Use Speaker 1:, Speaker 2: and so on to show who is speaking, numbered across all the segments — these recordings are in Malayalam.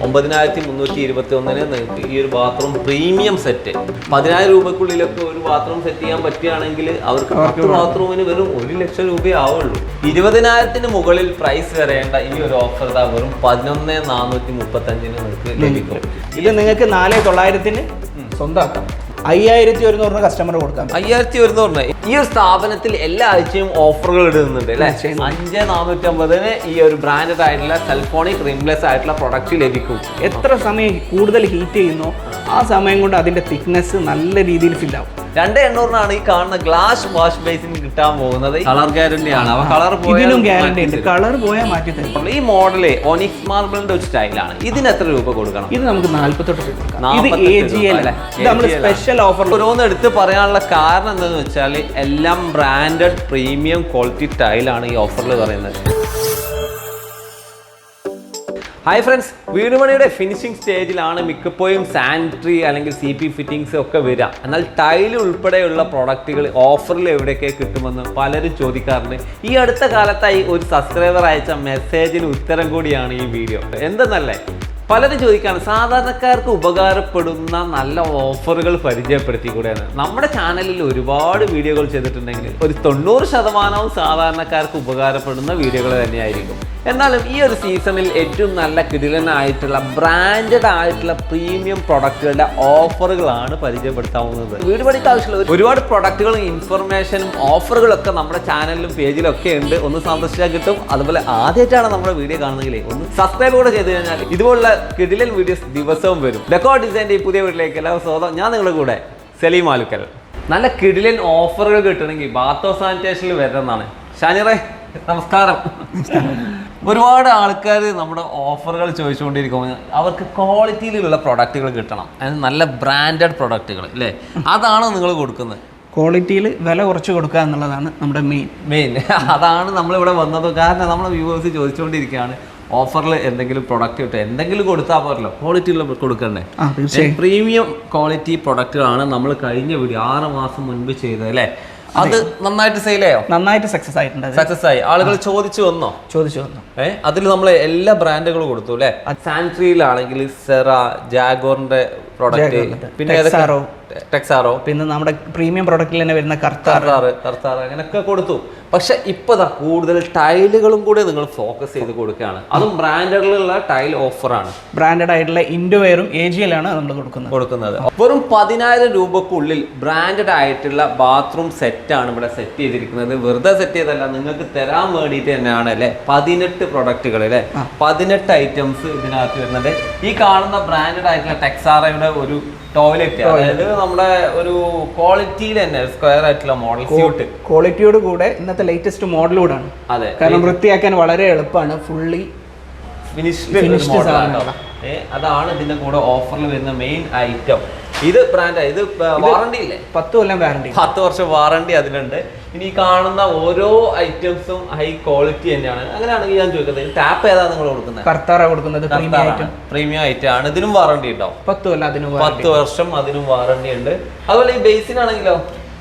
Speaker 1: 9321 നിങ്ങൾക്ക് ഈ ഒരു ബാത്റൂം പ്രീമിയം സെറ്റ് 10,000 രൂപക്കുള്ളിലൊക്കെ ഒരു ബാത്റൂം സെറ്റ് ചെയ്യാൻ പറ്റുകയാണെങ്കിൽ അവർക്ക് 10 ബാത്റൂമിന് വെറും 1 ലക്ഷം രൂപയേ ആവുള്ളൂ. 20,000 മുകളിൽ പ്രൈസ് വരേണ്ട ഈ ഒരു ഓഫർ വെറും 11,435 നിങ്ങൾക്ക് ലഭിക്കും.
Speaker 2: ഇത് നിങ്ങൾക്ക് 4,900 സ്വന്തമാക്കാം. 5,100 കസ്റ്റമർ കൊടുക്കാം.
Speaker 1: 5,100 ഈ ഒരു സ്ഥാപനത്തിൽ എല്ലാ ആഴ്ചയും ഓഫറുകൾ ഇടുന്നുണ്ട് അല്ലേ? 5,450 ഈ ഒരു ബ്രാൻഡഡ് ആയിട്ടുള്ള സെൽഫോണിക് റിംലെസ് ആയിട്ടുള്ള പ്രൊഡക്റ്റ് ലഭിക്കും.
Speaker 2: എത്ര സമയം കൂടുതൽ ഹീറ്റ് ചെയ്യുന്നോ ആ സമയം കൊണ്ട് അതിന്റെ തിക്നെസ് നല്ല രീതിയിൽ ഫില്ലാവും.
Speaker 1: 2,800 ഈ കാണുന്ന ഗ്ലാസ് വാഷ് ബേസിൻ കിട്ടാൻ പോകുന്നത്. കളർ ഗ്യാരണ്ടി ആണ്. കളർ
Speaker 2: ഇതിനും ഗ്യാരണ്ടി ഉണ്ട്. കളർ പോയാൽ മാറ്റി തരും.
Speaker 1: ഈ മോഡല് ഒനിക്സ് മാർബിളിന്റെ ഒരു സ്റ്റൈലാണ്. ഇതിന് എത്ര രൂപ കൊടുക്കണം?
Speaker 2: ഇത് നമുക്ക് 48 സ്പെഷ്യൽ ഓഫർ.
Speaker 1: ഓരോന്ന് എടുത്ത് പറയാനുള്ള കാരണം എന്താണെന്ന് വെച്ചാൽ എല്ലാം ബ്രാൻഡഡ് പ്രീമിയം ക്വാളിറ്റി ടൈലാണ് ഈ ഓഫറിൽ പറയുന്നത്. ഹായ് ഫ്രണ്ട്സ്, വീട് പണിയുടെ ഫിനിഷിംഗ് സ്റ്റേജിലാണ് മിക്കപ്പോഴും സാനിറ്ററി അല്ലെങ്കിൽ CP ഫിറ്റിംഗ്സ് ഒക്കെ വരിക. എന്നാൽ ടൈൽ ഉൾപ്പെടെയുള്ള പ്രൊഡക്റ്റുകൾ ഓഫറിൽ എവിടെയൊക്കെ കിട്ടുമെന്ന് പലരും ചോദിക്കാറുണ്ട്. ഈ അടുത്ത കാലത്തായി ഒരു സബ്സ്ക്രൈബർ അയച്ച മെസ്സേജിന് ഉത്തരം കൂടിയാണ് ഈ വീഡിയോ. എന്തെന്നല്ലേ, പലരും ചോദിക്കാണ് സാധാരണക്കാർക്ക് ഉപകാരപ്പെടുന്ന നല്ല ഓഫറുകൾ പരിചയപ്പെടുത്തിക്കൂടെയാണ്. നമ്മുടെ ചാനലിൽ ഒരുപാട് വീഡിയോകൾ ചെയ്തിട്ടുണ്ടെങ്കിൽ ഒരു 90% സാധാരണക്കാർക്ക് ഉപകാരപ്പെടുന്ന വീഡിയോകൾ തന്നെയായിരിക്കും. എന്നാലും ഈ ഒരു സീസണിൽ ഏറ്റവും നല്ല കിടിലനായിട്ടുള്ള ബ്രാൻഡഡ് ആയിട്ടുള്ള പ്രീമിയം പ്രൊഡക്റ്റുകളുടെ ഓഫറുകളാണ് പരിചയപ്പെടുത്താവുന്നത്. വീട് പണിക്ക് ആവശ്യമുള്ള ഒരുപാട് പ്രൊഡക്റ്റുകളും ഇൻഫർമേഷനും ഓഫറുകളൊക്കെ നമ്മുടെ ചാനലിലും പേജിലും ഒക്കെ ഉണ്ട്. ഒന്ന് സന്ദർശിച്ചാൽ കിട്ടും. അതുപോലെ ആദ്യമായിട്ടാണ് നമ്മുടെ വീഡിയോ കാണുന്നെങ്കിൽ ഒന്ന് സബ്സ്ക്രൈബ് കൂടെ ചെയ്ത് കഴിഞ്ഞാൽ ഇതുപോലുള്ള കിടിലൻ വീഡിയോസ് ദിവസവും വരും. ഡെക്കോ ഡിസൈൻ്റെ ഈ പുതിയ വീട്ടിലേക്ക് എല്ലാവരും സ്വാഗതം. ഞാൻ നിങ്ങളുടെ കൂടെ സലീം ആലുക്കൽ. നല്ല കിടിലൻ ഓഫറുകൾ കിട്ടണമെങ്കിൽ ബാത്ത് സാനിറ്റേഷനിൽ വരുന്നതാണ്. ഷാനിറേ, നമസ്കാരം. ഒരുപാട് ആൾക്കാർ നമ്മുടെ ഓഫറുകൾ ചോദിച്ചുകൊണ്ടിരിക്കുമ്പോൾ അവർക്ക് ക്വാളിറ്റിയിലുള്ള പ്രൊഡക്റ്റുകൾ കിട്ടണം. അതിന് നല്ല ബ്രാൻഡഡ് പ്രൊഡക്റ്റുകൾ അല്ലേ, അതാണ് നിങ്ങൾ കൊടുക്കുന്നത്.
Speaker 2: ക്വാളിറ്റിയിൽ വില കുറച്ച് കൊടുക്കുക എന്നുള്ളതാണ് നമ്മുടെ മെയിൻ.
Speaker 1: അതാണ് നമ്മളിവിടെ വന്നത്. കാരണം നമ്മളെ വ്യൂവേഴ്സ് ചോദിച്ചുകൊണ്ടിരിക്കുകയാണ് ഓഫറിൽ എന്തെങ്കിലും പ്രൊഡക്റ്റ് കിട്ടും, എന്തെങ്കിലും കൊടുത്താൽ പോരല്ലോ, ക്വാളിറ്റിയുള്ള കൊടുക്കണ്ടേ. പ്രീമിയം ക്വാളിറ്റി പ്രൊഡക്റ്റുകളാണ് നമ്മൾ കഴിഞ്ഞ വീഡിയോ 6 മാസം മുൻപ് ചെയ്തത് അല്ലേ? അത് നന്നായിട്ട് സെയിലായോ?
Speaker 2: നന്നായിട്ട് സക്സസ് ആയിട്ടുണ്ട്.
Speaker 1: സക്സസ് ആയി. ആളുകൾ ചോദിച്ചു വന്നു. അതിൽ നമ്മൾ എല്ലാ ബ്രാൻഡുകളും കൊടുത്തു അല്ലേ? സാനിറ്ററിയിലാണെങ്കിൽ സെറ, ജാഗോറിന്റെ പ്രൊഡക്റ്റ്, പിന്നെ ടെക്സാറോ,
Speaker 2: പിന്നെ നമ്മുടെ പ്രീമിയം പ്രൊഡക്റ്റിൽ തന്നെ വരുന്ന കർത്താർ
Speaker 1: അങ്ങനെയൊക്കെ കൊടുത്തു. പക്ഷെ ഇപ്പൊ കൂടുതൽ ടൈലുകളും കൂടെ നിങ്ങൾ ഫോക്കസ് ചെയ്ത് കൊടുക്കുകയാണ്. അതും ബ്രാൻഡഡിലുള്ള ടൈൽ ഓഫറാണ്.
Speaker 2: ബ്രാൻഡഡ് ആയിട്ടുള്ള ഇൻഡോവെയറും AGL ആണ് നമ്മൾ കൊടുക്കുന്നത്.
Speaker 1: വെറും 10,000 രൂപക്കുള്ളിൽ ബ്രാൻഡഡ് ആയിട്ടുള്ള ബാത്റൂം സെറ്റാണ് ഇവിടെ സെറ്റ് ചെയ്തിരിക്കുന്നത്. വെറുതെ സെറ്റ് ചെയ്തല്ല, നിങ്ങൾക്ക് തരാൻ വേണ്ടിയിട്ട് തന്നെയാണ് അല്ലെ. 18 പ്രൊഡക്റ്റുകൾ അല്ലെ, 18 ഐറ്റംസ് ഇതിനകത്ത് വരുന്നത്. ഈ കാണുന്ന ബ്രാൻഡഡ് ആയിട്ടുള്ള ടെക്സാറയുടെ ഒരു ടോയ്ലറ്റ്, അതായത് നമ്മുടെ ഒരു ക്വാളിറ്റിയിൽ തന്നെ സ്ക്വയർ ആയിട്ടുള്ള മോഡൽ സ്യൂട്ട്,
Speaker 2: ക്വാളിറ്റിയോട് കൂടെ ഇന്നത്തെ ലേറ്റസ്റ്റ് മോഡലൂടാണ്.
Speaker 1: അതെ,
Speaker 2: കാരണം വൃത്തിയാക്കാൻ വളരെ എളുപ്പമാണ്. ഫുള്ളി
Speaker 1: ഫിനിഷ്ഡ് മോഡലാണ്. അതാണ് ഇതിന്റെ കൂടെ ഓഫറിൽ വരുന്ന മെയിൻ ഐറ്റം. ഇത് ബ്രാൻഡ്, ഇത് വാറണ്ടി ഇല്ലേ?
Speaker 2: 10 കൊല്ലം വാറണ്ടി,
Speaker 1: 10 വർഷം വാറണ്ടി അതിനുണ്ട്. ഇനി കാണുന്ന ഓരോ ഐറ്റംസും ഹൈ ക്വാളിറ്റി തന്നെയാണ്. അങ്ങനെയാണെങ്കിൽ ഞാൻ ചോദിക്കുന്നത്, ടാപ്പ് ഏതാ നിങ്ങൾ കൊടുക്കുന്നത്?
Speaker 2: കർത്താറ കൊടുക്കുന്നത്.
Speaker 1: പ്രീമിയം ഐറ്റം ആണ്. ഇതിനും വാറണ്ടി ഉണ്ടാവും.
Speaker 2: 10 കൊല്ലം,
Speaker 1: 10 വർഷം അതിനും വാറണ്ടി ഉണ്ട്. അതുപോലെ ഈ ബേസിനാണെങ്കിലോ?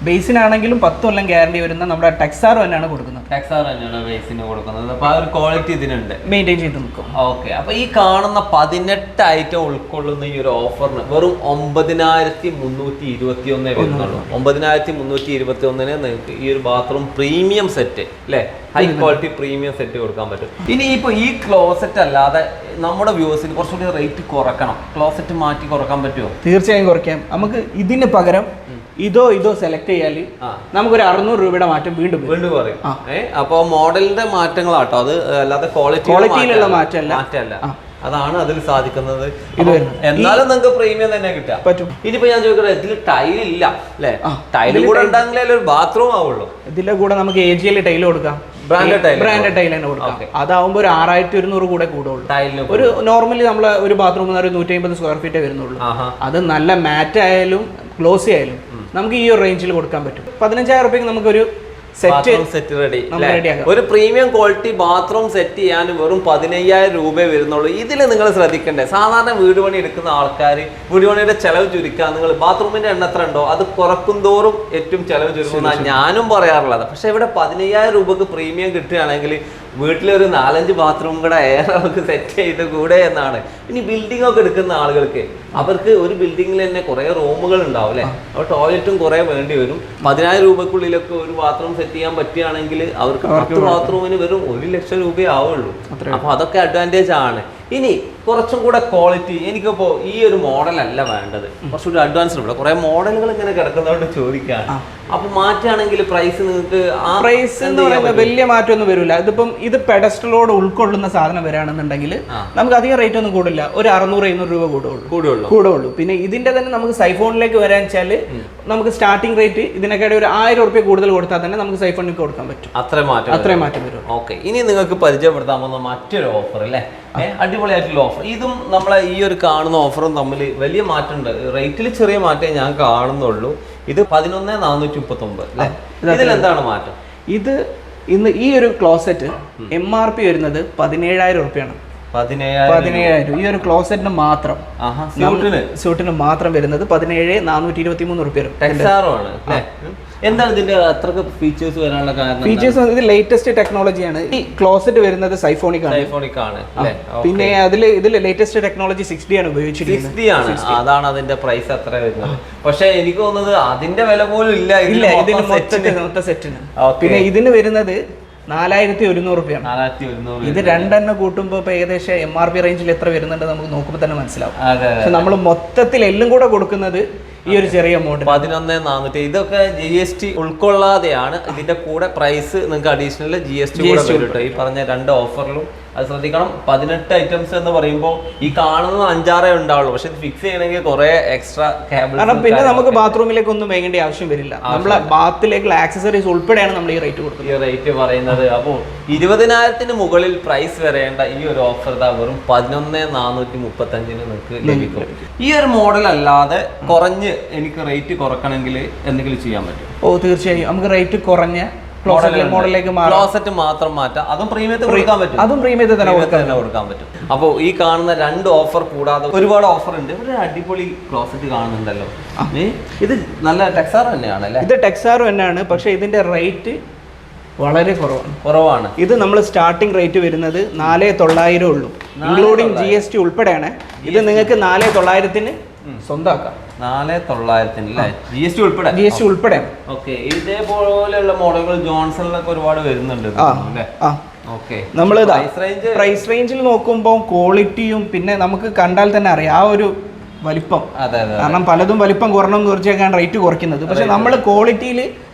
Speaker 2: ബേസിനാണെങ്കിലും 10 കൊല്ലം ഗ്യാരണ്ടി വരുന്ന നമ്മുടെ ടെക്സാറോ തന്നെയാണ് കൊടുക്കുന്നത്.
Speaker 1: ടെക്സാറോ തന്നെയാണ് ബേസിന് കൊടുക്കുന്നത്. അപ്പൊ ആ ഒരു ക്വാളിറ്റി ഇതിനുണ്ട്,
Speaker 2: മെയിൻറ്റെയിൻ ചെയ്ത് നിൽക്കും.
Speaker 1: ഓക്കെ. അപ്പൊ ഈ കാണുന്ന 18 ഐറ്റം ഉൾക്കൊള്ളുന്ന ഈ ഒരു ഓഫറിന് വെറും 9,321 വരുന്നുള്ളൂ. 9,321 നിങ്ങൾക്ക് ഈ ഒരു ബാത്റൂം പ്രീമിയം സെറ്റ് അല്ലെ, ഹൈ ക്വാളിറ്റി പ്രീമിയം സെറ്റ് കൊടുക്കാൻ പറ്റും. ഇനി ഇപ്പൊ ഈ ക്ലോസറ്റ് അല്ലാതെ നമ്മുടെ വ്യൂവേഴ്സിന് കുറച്ചുകൂടി റേറ്റ് കുറക്കണം, ക്ലോസറ്റ് മാറ്റി കുറക്കാൻ പറ്റുമോ?
Speaker 2: തീർച്ചയായും കുറയ്ക്കാം. നമുക്ക് ഇതിന് പകരം ഇതോ സെലക്ട് ചെയ്യാല് നമുക്കൊരു 600 രൂപയുടെ മാറ്റം വീണ്ടും
Speaker 1: പറയും. അപ്പൊ മോഡലിന്റെ മാറ്റങ്ങളാട്ടോ, അത് അല്ലാതെ
Speaker 2: ക്വാളിറ്റിയിലുള്ള മാറ്റമല്ല.
Speaker 1: അതാണ് അതിൽ സാധിക്കുന്നത്. എന്നാലും നിങ്ങൾക്ക് പ്രീമിയം തന്നെ കിട്ടാം പറ്റും. ഇനിയിപ്പോ ഞാൻ ചോദിക്കട്ടെ, ഇതിൽ ടൈൽ ഇല്ല അല്ലെ? ടൈലും കൂടെ ഉണ്ടെങ്കിലേ ഒരു ബാത്റൂം ആവുള്ളൂ.
Speaker 2: ഇതിന്റെ കൂടെ നമുക്ക് AGL ടൈൽ കൊടുക്കാം, ബ്രാൻഡഡ് ടൈൽ തന്നെ കൊടുക്കാം. അതാവുമ്പോൾ ഒരു 6,100 കൂടെ കൂടുള്ളൂ. ഒരു നോർമലി നമ്മളെ ഒരു ബാത്റൂം 150 സ്ക്വയർ ഫീറ്റേ വരുന്നുള്ളൂ. അത് നല്ല മാറ്റ് ആയാലും ഗ്ലോസി ആയാലും നമുക്ക് ഈ ഒരു റേഞ്ചിൽ കൊടുക്കാൻ പറ്റും. 15,000 രൂപയ്ക്ക് നമുക്കൊരു സെറ്റ് റെഡി.
Speaker 1: ഒരു പ്രീമിയം ക്വാളിറ്റി ബാത്റൂം സെറ്റ് ചെയ്യാൻ വെറും 15,000 രൂപയെ വരുന്നുള്ളൂ. ഇതിൽ നിങ്ങൾ ശ്രദ്ധിക്കണ്ടേ, സാധാരണ വീട് പണി എടുക്കുന്ന ആൾക്കാർ വീട് പണിയുടെ ചെലവ് ചുരുക്കാൻ, നിങ്ങൾ ബാത്റൂമിന്റെ എണ്ണ എത്ര ഉണ്ടോ അത് കുറക്കും തോറും ഏറ്റവും ചെലവ് ചുരുക്കുന്ന ഞാനും പറയാറുള്ളത്. പക്ഷെ ഇവിടെ 15,000 രൂപക്ക് പ്രീമിയം കിട്ടുകയാണെങ്കിൽ വീട്ടിലൊരു 4-5 ബാത്റൂം കൂടെ നമുക്ക് സെറ്റ് ചെയ്ത് കൂടെ എന്നാണ്. ഇനി ബിൽഡിംഗ് ഒക്കെ എടുക്കുന്ന ആളുകൾക്ക് അവർക്ക് ഒരു ബിൽഡിങ്ങിൽ തന്നെ കുറേ റൂമുകൾ ഉണ്ടാവും അല്ലേ, അപ്പോൾ ടോയ്ലറ്റും കുറേ വേണ്ടി വരും. 10,000 രൂപക്കുള്ളിലൊക്കെ ഒരു ബാത്റൂം സെറ്റ് ചെയ്യാൻ പറ്റുകയാണെങ്കിൽ അവർക്ക് 10 ബാത്റൂമിന് വെറും 1 ലക്ഷം രൂപയേ ആവുള്ളൂ. അപ്പോൾ അതൊക്കെ അഡ്വാൻറ്റേജ് ആണ്. ഇനി കുറച്ചും കൂടെ ക്വാളിറ്റി, എനിക്കിപ്പോൾ ഈ ഒരു മോഡലല്ല വേണ്ടത്, കുറച്ചുകൂടി അഡ്വാൻസ്ഡ് ഉള്ള കുറേ മോഡലുകൾ ഇങ്ങനെ കിടക്കുന്നതുകൊണ്ട് ചോദിക്കുകയാണ്. അപ്പൊ മാറ്റാണെങ്കിൽ പ്രൈസ് നിങ്ങൾക്ക്
Speaker 2: പ്രൈസ് എന്ന് പറയുന്നത് വലിയ മാറ്റമൊന്നും വരില്ല. ഇതിപ്പം ഇത് പെഡസ്റ്റലോട് ഉൾക്കൊള്ളുന്ന സാധനം വരികയാണെന്നുണ്ടെങ്കിൽ നമുക്ക് അധികം റേറ്റ് ഒന്നും കൂടില്ല, ഒരു 600-700 രൂപ കൂടുള്ളൂ. പിന്നെ ഇതിന്റെ തന്നെ നമുക്ക് സൈഫോണിലേക്ക് വരാൻ വെച്ചാൽ നമുക്ക് സ്റ്റാർട്ടിംഗ് റേറ്റ് ഇതിനൊക്കെ ഒരു 1000 രൂപ കൂടുതൽ കൊടുത്താൽ തന്നെ നമുക്ക് സൈഫോണിലേക്ക് കൊടുക്കാൻ പറ്റും. അത്രയും മാറ്റം വരും.
Speaker 1: ഓക്കെ, ഇനി നിങ്ങൾക്ക് പരിചയപ്പെടുത്താൻ പോകുന്ന മറ്റൊരു ഓഫർ അല്ലേ, അടിപൊളിയായിട്ടുള്ള ഓഫർ. ഇതും നമ്മളെ ഈ ഒരു കാണുന്ന ഓഫറും തമ്മിൽ വലിയ മാറ്റമുണ്ട്. റേറ്റിൽ ചെറിയ മാറ്റമേ ഞാൻ കാണുന്നുള്ളൂ. ഇത് 11,439 അല്ലേ, ഇതിലെന്താണ് മാറ്റം?
Speaker 2: ഇത് ഇന്ന് ഈ ഒരു ക്ലോസറ്റ് MRP വരുന്നത് 17,000 രൂപയാണ്. 17,000 ഈ ഒരു ക്ലോസറ്റിന് മാത്രം, സ്യൂട്ടിന് മാത്രം വരുന്നത് 17,423 രൂപ വരും.
Speaker 1: ടെക്സാറോ ആണ് അല്ലേ? എന്താണ് ഇതിന്റെ അത്രക്ക് ഫീച്ചേഴ്സ് വരാനുള്ള കാരണം?
Speaker 2: ഫീച്ചേഴ്സ് ഇത് ലേറ്റസ്റ്റ് ടെക്നോളജിയാണ്. ഈ ക്ലോസറ്റ് വരുന്നത് സൈഫോണിക് ആണ്. പിന്നെ ഇതിൽ ലേറ്റസ്റ്റ് ടെക്നോളജി 6D ആണ് ഉപയോഗിച്ചിരിക്കുന്നത്.
Speaker 1: 6D ആണ്, അതാണ് അതിന്റെ പ്രൈസ് അത്ര വരുന്നത്. പക്ഷെ എനിക്ക് തോന്നുന്നത് അതിന്റെ വില പോലും ഇല്ല
Speaker 2: ഇതിന് മൊത്ത സെറ്റിന്. പിന്നെ ഇതിന് വരുന്നത് 4,100 രൂപയാണ്.
Speaker 1: 4,100.
Speaker 2: ഇത് രണ്ടെണ്ണം കൂട്ടുമ്പോൾ ഇപ്പൊ ഏകദേശം MRP റേഞ്ചിൽ എത്ര വരുന്നുണ്ട് നമുക്ക് നോക്കുമ്പോൾ തന്നെ മനസ്സിലാവും. പക്ഷെ നമ്മൾ മൊത്തത്തിൽ എല്ലാം കൂടെ കൊടുക്കുന്നത് ഈ ഒരു ചെറിയ മോഡൽ
Speaker 1: 11,400. ഇതൊക്കെ GST ഉൾക്കൊള്ളാതെയാണ്. ഇതിന്റെ കൂടെ പ്രൈസ് നിങ്ങൾക്ക് അഡീഷണൽ GST കൂടെ വരും. ഈ പറഞ്ഞ 2 ഓഫറിലും അത് ശ്രദ്ധിക്കണം. 18 ഐറ്റംസ് എന്ന് പറയുമ്പോൾ ഈ കാണുന്ന 5-6 ഉണ്ടാവുള്ളൂ, പക്ഷെ ഇത് ഫിക്സ് ചെയ്യണമെങ്കിൽ കുറെ എക്സ്ട്രാ കേബിൾ.
Speaker 2: കാരണം പിന്നെ നമുക്ക് ബാത്റൂമിലേക്ക് ഒന്നും വേണ്ട ആവശ്യം വരില്ല. നമ്മളെ ബാത്തിലേക്കുള്ള ആക്സസറീസ് ഉൾപ്പെടെയാണ് നമ്മൾ ഈ റേറ്റ് കൊടുക്കുന്നത്.
Speaker 1: ഈ റേറ്റ് പറയുന്നത് അപ്പോൾ 20,000 മുകളിൽ പ്രൈസ് വരേണ്ട ഈ ഒരു ഓഫർ വെറും 11,435 നിങ്ങൾക്ക് ലഭിക്കും. ഈ ഒരു മോഡൽ അല്ലാതെ കുറഞ്ഞ് എനിക്ക് റേറ്റ് കുറക്കണമെങ്കിൽ എന്തെങ്കിലും ചെയ്യാൻ പറ്റും?
Speaker 2: തീർച്ചയായും നമുക്ക് റേറ്റ് കുറഞ്ഞ മോഡലിലേക്ക്
Speaker 1: ക്ലോസറ്റ് മാത്രം മാറ്റാം. അതും പ്രീമിയത്തിൽ കൊടുക്കാൻ പറ്റും.
Speaker 2: അതും പ്രീമിയത്തിൽ തന്നെ
Speaker 1: കൊടുക്കാൻ പറ്റും. അപ്പോൾ ഈ കാണുന്ന 2 ഓഫർ കൂടാതെ ഒരുപാട് ഓഫർ ഉണ്ട്. ഒരു അടിപൊളി ക്ലോസറ്റ് കാണുന്നുണ്ടല്ലോ, ഇത് നല്ല ടെക്സാറോ തന്നെയാണ് അല്ലേ?
Speaker 2: ഇത് ടെക്സാറോ തന്നെയാണ്, പക്ഷെ ഇതിന്റെ റേറ്റ് വളരെ കുറവാണ്. ഇത് നമ്മൾ സ്റ്റാർട്ടിംഗ് റേറ്റ് വരുന്നത് 4,900 ഉള്ളൂ, ഇൻക്ലൂഡിങ് GST ഉൾപ്പെടെയാണ്. ഇത് നിങ്ങൾക്ക് 4,900 സ്വന്തമാക്കാം.
Speaker 1: 4,900 GST ഉൾപ്പെടെ. ഓക്കെ, ഇതേപോലെയുള്ള മോഡലുകൾ ജോൺസണിലൊക്കെ ഒരുപാട് വരുന്നുണ്ട്.
Speaker 2: നമ്മൾ പ്രൈസ് റേഞ്ചിൽ നോക്കുമ്പോൾ ക്വാളിറ്റിയും പിന്നെ നമുക്ക് കണ്ടാൽ തന്നെ അറിയാം ആ ഒരു വലിപ്പം. കാരണം പലതും വലിപ്പം കുറഞ്ഞു തീർച്ചയായും റേറ്റ് കുറയ്ക്കുന്നത്. പക്ഷെ നമ്മൾ ക്വാളിറ്റിയിൽ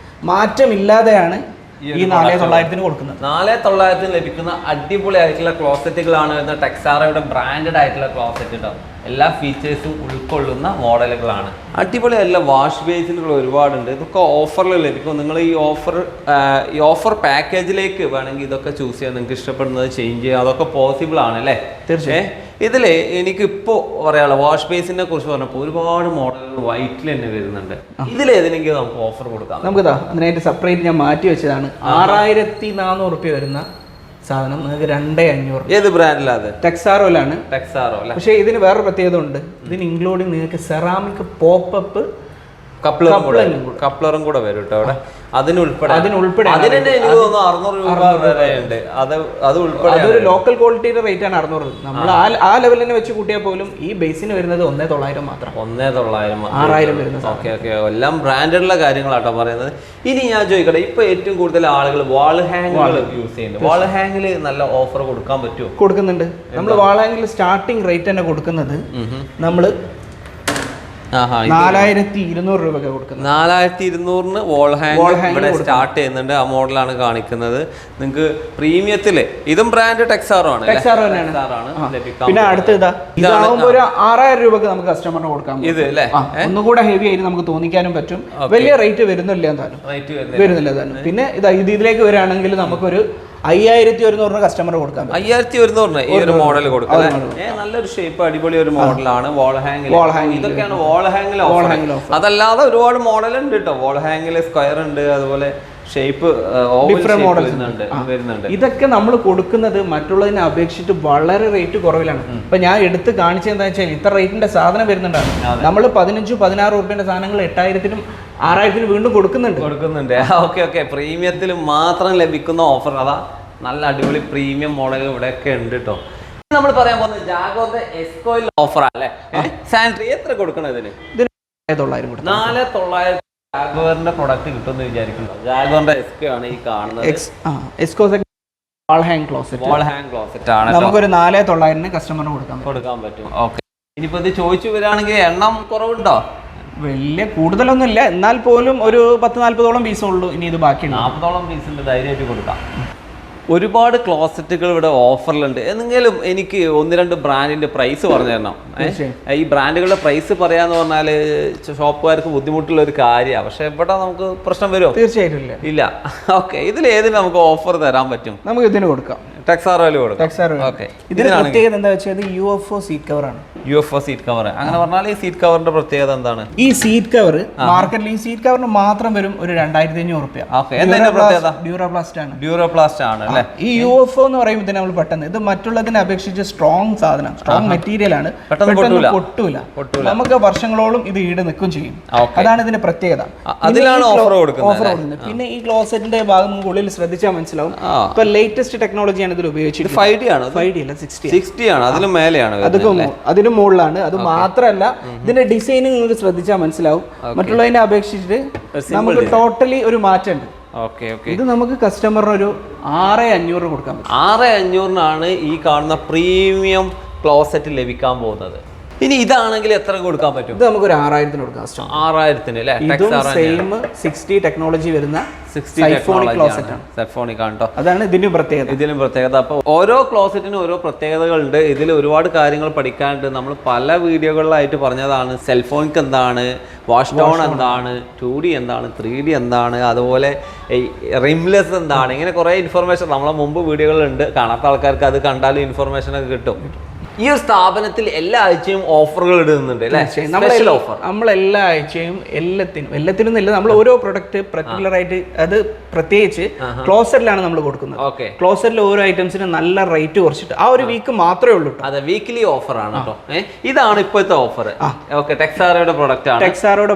Speaker 2: മാറ്റമില്ലാതെയാണ് ഈ 4,900 കൊടുക്കുന്നത്.
Speaker 1: 4,900 ലഭിക്കുന്ന അടിപൊളിയായിട്ടുള്ള ക്ലോസറ്റുകളാണ് വരുന്ന ടെക്സാറയുടെ ബ്രാൻഡഡ് ആയിട്ടുള്ള ക്ലോസറ്റ് കേട്ടോ. എല്ലാ ഫീച്ചേഴ്സും ഉൾക്കൊള്ളുന്ന മോഡലുകളാണ്. അടിപൊളിയായിട്ടുള്ള വാഷ് ബേസിനുകൾ ഒരുപാടുണ്ട്. ഇതൊക്കെ ഓഫറിൽ ലഭിക്കും. നിങ്ങൾ ഈ ഓഫർ പാക്കേജിലേക്ക് വേണമെങ്കിൽ ഇതൊക്കെ ചൂസ് ചെയ്യാൻ, നിങ്ങൾക്ക് ഇഷ്ടപ്പെടുന്നത് ചേഞ്ച് ചെയ്യാം. അതൊക്കെ പോസിബിൾ ആണ് അല്ലേ?
Speaker 2: തീർച്ചയായും.
Speaker 1: ഇതിൽ എനിക്കിപ്പോൾ പറയാനുള്ള വാഷ് ബേസിനെ കുറിച്ച് പറഞ്ഞപ്പോൾ ഒരുപാട് മോഡലുകൾ വൈറ്റിൽ തന്നെ വരുന്നുണ്ട്. ഇതിലേതെങ്കിലും നമുക്ക് ഓഫർ കൊടുക്കാം.
Speaker 2: നമുക്കിതാ അതിനായിട്ട് സെപ്പറേറ്റ് ഞാൻ മാറ്റി വെച്ചതാണ്. 6,400 രൂപ വരുന്ന സാധനം നിങ്ങൾക്ക് 2,500.
Speaker 1: ഏത് ബ്രാൻഡിലാണ്?
Speaker 2: ടെക്സാറോയിലാണ്.
Speaker 1: ടെക്സാറോ. പക്ഷേ
Speaker 2: ഇതിന് വേറെ പ്രത്യേകത ഉണ്ട്. ഇതിന് ഇൻക്ലൂഡിങ് നിങ്ങൾക്ക് സെറാമിക് പോപ്പ്
Speaker 1: കപ്ലറും കൂടെ വരും കേട്ടോ അവിടെ. അതിനുൾപ്പെടെ അതിന് എനിക്ക് തോന്നുന്നു 600 രൂപ വരെ ഉണ്ട്. അത് ഉൾപ്പെടെ
Speaker 2: അതൊരു ലോക്കൽ ക്വാളിറ്റിയുടെ റേറ്റ് ആണ് 600. നമ്മൾ ആ ലെവലിൽ തന്നെ വെച്ച് കൂട്ടിയാൽ പോലും ഈ ബേസിന് വരുന്നത് 1,900 മാത്രം.
Speaker 1: 1,900
Speaker 2: 6,000 വരുന്നത്.
Speaker 1: ഓക്കെ, എല്ലാം ബ്രാൻഡുള്ള കാര്യങ്ങളാട്ടോ പറയുന്നത്. ഇനി ഞാൻ ചോദിക്കട്ടെ, ഇപ്പൊ ഏറ്റവും കൂടുതൽ ആളുകൾ വാൾ ഹാങ്ങുകൾ യൂസ് ചെയ്യുന്നുണ്ട്. വാൾ ഹാങ്ങിൽ നല്ല ഓഫർ കൊടുക്കാൻ പറ്റുമോ?
Speaker 2: കൊടുക്കുന്നുണ്ട്. നമ്മൾ വാൾ ഹാങ്ങിൽ സ്റ്റാർട്ടിംഗ് റേറ്റ് തന്നെ കൊടുക്കുന്നത് നമ്മൾ 4,200 രൂപ കൊടുക്കുന്നത്.
Speaker 1: 4,200 വാൾ ഹാങ് സ്റ്റാർട്ട് ചെയ്യുന്നുണ്ട്. ആ മോഡലാണ് കാണിക്കുന്നത്. നിങ്ങൾക്ക് പ്രീമിയത്തില് ഇതും ബ്രാൻഡ് ടെക്സാറോ ആണ്.
Speaker 2: പിന്നെ അടുത്ത ഇതാകുമ്പോൾ ഒരു 6,000 രൂപക്ക് നമുക്ക് കസ്റ്റമറിന് കൊടുക്കാം. ഇത് അല്ലേ ഒന്നുകൂടെ ഹെവി ആയിട്ട് നമുക്ക് തോന്നിക്കാനും പറ്റും. വലിയ റേറ്റ് വരുന്നില്ല എന്തായാലും. പിന്നെ ഇതിലേക്ക് വരികയാണെങ്കിൽ നമുക്കൊരു 5,100 കസ്റ്റമർ കൊടുക്കാം.
Speaker 1: 5,100 ഈ ഒരു മോഡൽ കൊടുക്കാം. നല്ലൊരു ഷേപ്പ്, അടിപൊളി ഒരു മോഡലാണ്. വാൾ ഹാങ്ങിൽ ഇതൊക്കെയാണ് വാൾ ഹാങ്ങിൽ. അതല്ലാതെ ഒരുപാട് മോഡൽ ഉണ്ട് കേട്ടോ. വാൾ ഹാങ്ങിൽ സ്ക്വയർ ഉണ്ട്, അതുപോലെ ഷേപ്പ്
Speaker 2: ഡിഫറെന്റ് മോഡൽസ് വരുന്നുണ്ട്. ഇതൊക്കെ നമ്മൾ കൊടുക്കുന്നത് മറ്റുള്ളതിനെ അപേക്ഷിച്ചിട്ട് വളരെ റേറ്റ് കുറവിലാണ്. ഇപ്പൊ ഞാൻ എടുത്ത് കാണിച്ചത് എന്താ വെച്ചാൽ ഇത്ര റേറ്റിന്റെ സാധനം വരുന്നുണ്ടാണ്. നമ്മൾ 15-16 രൂപയുടെ സാധനങ്ങൾ 8,000-നും 6,000-നും വീണ്ടും കൊടുക്കുന്നുണ്ട്.
Speaker 1: ഓക്കെ, പ്രീമിയത്തിൽ മാത്രം ലഭിക്കുന്ന ഓഫർ അതാ നല്ല അടിപൊളി പ്രീമിയം മോഡൽ ഇവിടെയൊക്കെ ഉണ്ട് കേട്ടോ. നമ്മൾ പറയാൻ പോകുന്നത് ജാഗോറിന്റെ എസ്കോയിൽ ഓഫർ അല്ലേ? സാനിറ്ററി എത്ര കൊടുക്കണം ഇതിന്? 4900 ജാഗോറിന്റെ പ്രൊഡക്റ്റ് കിട്ടുമെന്ന് വിചാരിക്കുന്നു. ജാഗോറിന്റെ എസ്കോ ആണ് ഈ കാണുന്നത്.
Speaker 2: എസ്കോ വാൾ ഹാങ് ക്ലോസറ്റ്
Speaker 1: ആണ്.
Speaker 2: നമുക്കൊരു 4900 കസ്റ്റമറിന് കൊടുക്കാൻ പറ്റും.
Speaker 1: ഓക്കെ. ഇനിയിപ്പോ ഇത് ചോദിച്ചു വരികയാണെങ്കിൽ എണ്ണം കുറവുണ്ടോ?
Speaker 2: വലിയ കൂടുതലൊന്നും ഇല്ല, എന്നാൽ പോലും ഒരു 10-40 പീസേ ഉള്ളൂ. ഇനി ഇത് ബാക്കി
Speaker 1: 40 പീസ് ഉണ്ട്, ധൈര്യമായിട്ട് കൊടുക്കാം. ഒരുപാട് ക്ലോസറ്റുകൾ ഇവിടെ ഓഫറിലുണ്ട്. എന്തെങ്കിലും എനിക്ക് 1-2 ബ്രാൻഡിന്റെ പ്രൈസ് പറഞ്ഞു തരണം. ഈ ബ്രാൻഡുകളുടെ പ്രൈസ് പറയാന്ന് പറഞ്ഞാൽ ഷോപ്പുകാർക്ക് ബുദ്ധിമുട്ടുള്ള ഒരു കാര്യമാണ്. പക്ഷെ ഇവിടെ നമുക്ക് പ്രശ്നം വരുമോ?
Speaker 2: തീർച്ചയായിട്ടും ഇല്ല.
Speaker 1: ഓക്കെ. ഇതിൽ ഏതിന് നമുക്ക് ഓഫർ തരാൻ പറ്റും?
Speaker 2: നമുക്ക് ഇതിന് കൊടുക്കാം,
Speaker 1: ടെക്സാറോയിൽ കൊടുക്കാം.
Speaker 2: ഓക്കെ. ഇതിന് പ്രത്യേകത എന്താ വെച്ചാൽ UFO സീറ്റ് കവർ ആണ്.
Speaker 1: UFO seat cover. അങ്ങനെ പറഞ്ഞാൽ ഈ സീറ്റ് കവറിന്റെ പ്രത്യേകത എന്താണ്?
Speaker 2: ഈ സീറ്റ് കവർ മാർക്കറ്റിൽ ഈ സീറ്റ് കവറിന് മാത്രം വരും ഒരു 2500 രൂപ.
Speaker 1: ഡ്യൂറോപ്ലാസ്റ്റ് ആണ് അല്ലേ?
Speaker 2: ഈ UFO എന്ന് പറയുമ്പോൾ നമ്മൾ പെട്ടെന്ന് ഇത് മറ്റുള്ളതിനെ അപേക്ഷിച്ച് സ്ട്രോങ് സാധനം, സ്ട്രോങ് മെറ്റീരിയൽ ആണ്, പെട്ടെന്ന് പൊട്ടൂല. നമുക്ക് വർഷങ്ങളോളം ഇത് ഈട് നിൽക്കും ചെയ്യും. അതാണ് ഇതിന്റെ പ്രത്യേകത.
Speaker 1: അതിലാണ് ഓഫർ കൊടുക്കുന്നത്.
Speaker 2: പിന്നെ ഈ ക്ലോസറ്റിന്റെ ഭാഗം നമുക്ക് ഉള്ളിൽ ശ്രദ്ധിച്ചാൽ മനസ്സിലാവും. ഇപ്പൊ ലേറ്റസ്റ്റ് ടെക്നോളജിയാണ് ഇതിൽ ഉപയോഗിച്ചത്.
Speaker 1: 5D ആണ്.
Speaker 2: 5D അല്ല, 60
Speaker 1: ആണ്. അതിലും മേലെയാണ്.
Speaker 2: അതിനും മുകളിലാണ്. അത് മാത്രമല്ല ഇതിന്റെ ഡിസൈനിങ് നിങ്ങൾക്ക് ശ്രദ്ധിച്ചാൽ മനസ്സിലാവും. മറ്റുള്ളതിനെ അപേക്ഷിച്ചിട്ട് നമുക്ക് ടോട്ടലി ഒരു മാറ്റമുണ്ട്. ഇത് നമുക്ക് കസ്റ്റമറിന് ഒരു 6500 കൊടുക്കാൻ പറ്റും.
Speaker 1: 6500 ഈ കാണുന്ന പ്രീമിയം ക്ലോസറ്റ് ലഭിക്കാൻ പോകുന്നത്. ഇനി ഇതാണെങ്കിൽ എത്ര കൊടുക്കാൻ പറ്റും?
Speaker 2: ഇത് നമുക്ക് ഒരു 6000 കൊടുക്കാം.
Speaker 1: 6000 അല്ലേ?
Speaker 2: സെയിം 60 ടെക്നോളജി വരുന്ന
Speaker 1: സെഫോണിക് ആണ് ട്ടോ.
Speaker 2: അതാണ് ഇതിനും പ്രത്യേകത.
Speaker 1: അപ്പോൾ ഓരോ ക്ലോസറ്റിനും ഓരോ പ്രത്യേകതകളുണ്ട്. ഇതിൽ ഒരുപാട് കാര്യങ്ങൾ പഠിക്കാനുണ്ട്. നമ്മൾ പല വീഡിയോകളിലായിട്ട് പറഞ്ഞതാണ്. സെൽഫോണിക് എന്താണ്, വാഷ് ഡൗൺ എന്താണ്, 2D എന്താണ്, 3D എന്താണ്, അതുപോലെ റിംലെസ് എന്താണ്, ഇങ്ങനെ കുറേ ഇൻഫർമേഷൻ നമ്മളെ മുമ്പ് വീഡിയോകളുണ്ട്. കാണാത്ത ആൾക്കാർക്ക് അത് കണ്ടാലും ഇൻഫർമേഷനൊക്കെ കിട്ടും. ഈ ഒരു സ്ഥാപനത്തിൽ എല്ലാ ആഴ്ചയും ഓഫറുകൾ ഇടുന്നുണ്ട് അല്ലേ?
Speaker 2: നമ്മൾ എല്ലാ ആഴ്ചയും എല്ലാത്തിനും ഇല്ല, നമ്മൾ ഓരോ പ്രൊഡക്റ്റ് പെർട്ടിക്കുലർ ആയിട്ട് അത് പ്രത്യേകിച്ച് ക്ലോസറിലാണ് നമ്മൾ കൊടുക്കുന്നത്. ക്ലോസറിൽ ഓരോ ഐറ്റംസിന് നല്ല റേറ്റ് കുറച്ചിട്ട് ആ ഒരു വീക്ക് മാത്രമേ ഉള്ളൂ.
Speaker 1: അതെ, വീക്കിലി ഓഫർ ആണ് കേട്ടോ. ഇതാണ് ഇപ്പോഴത്തെ ഓഫർ. ടെക്സാറോയുടെ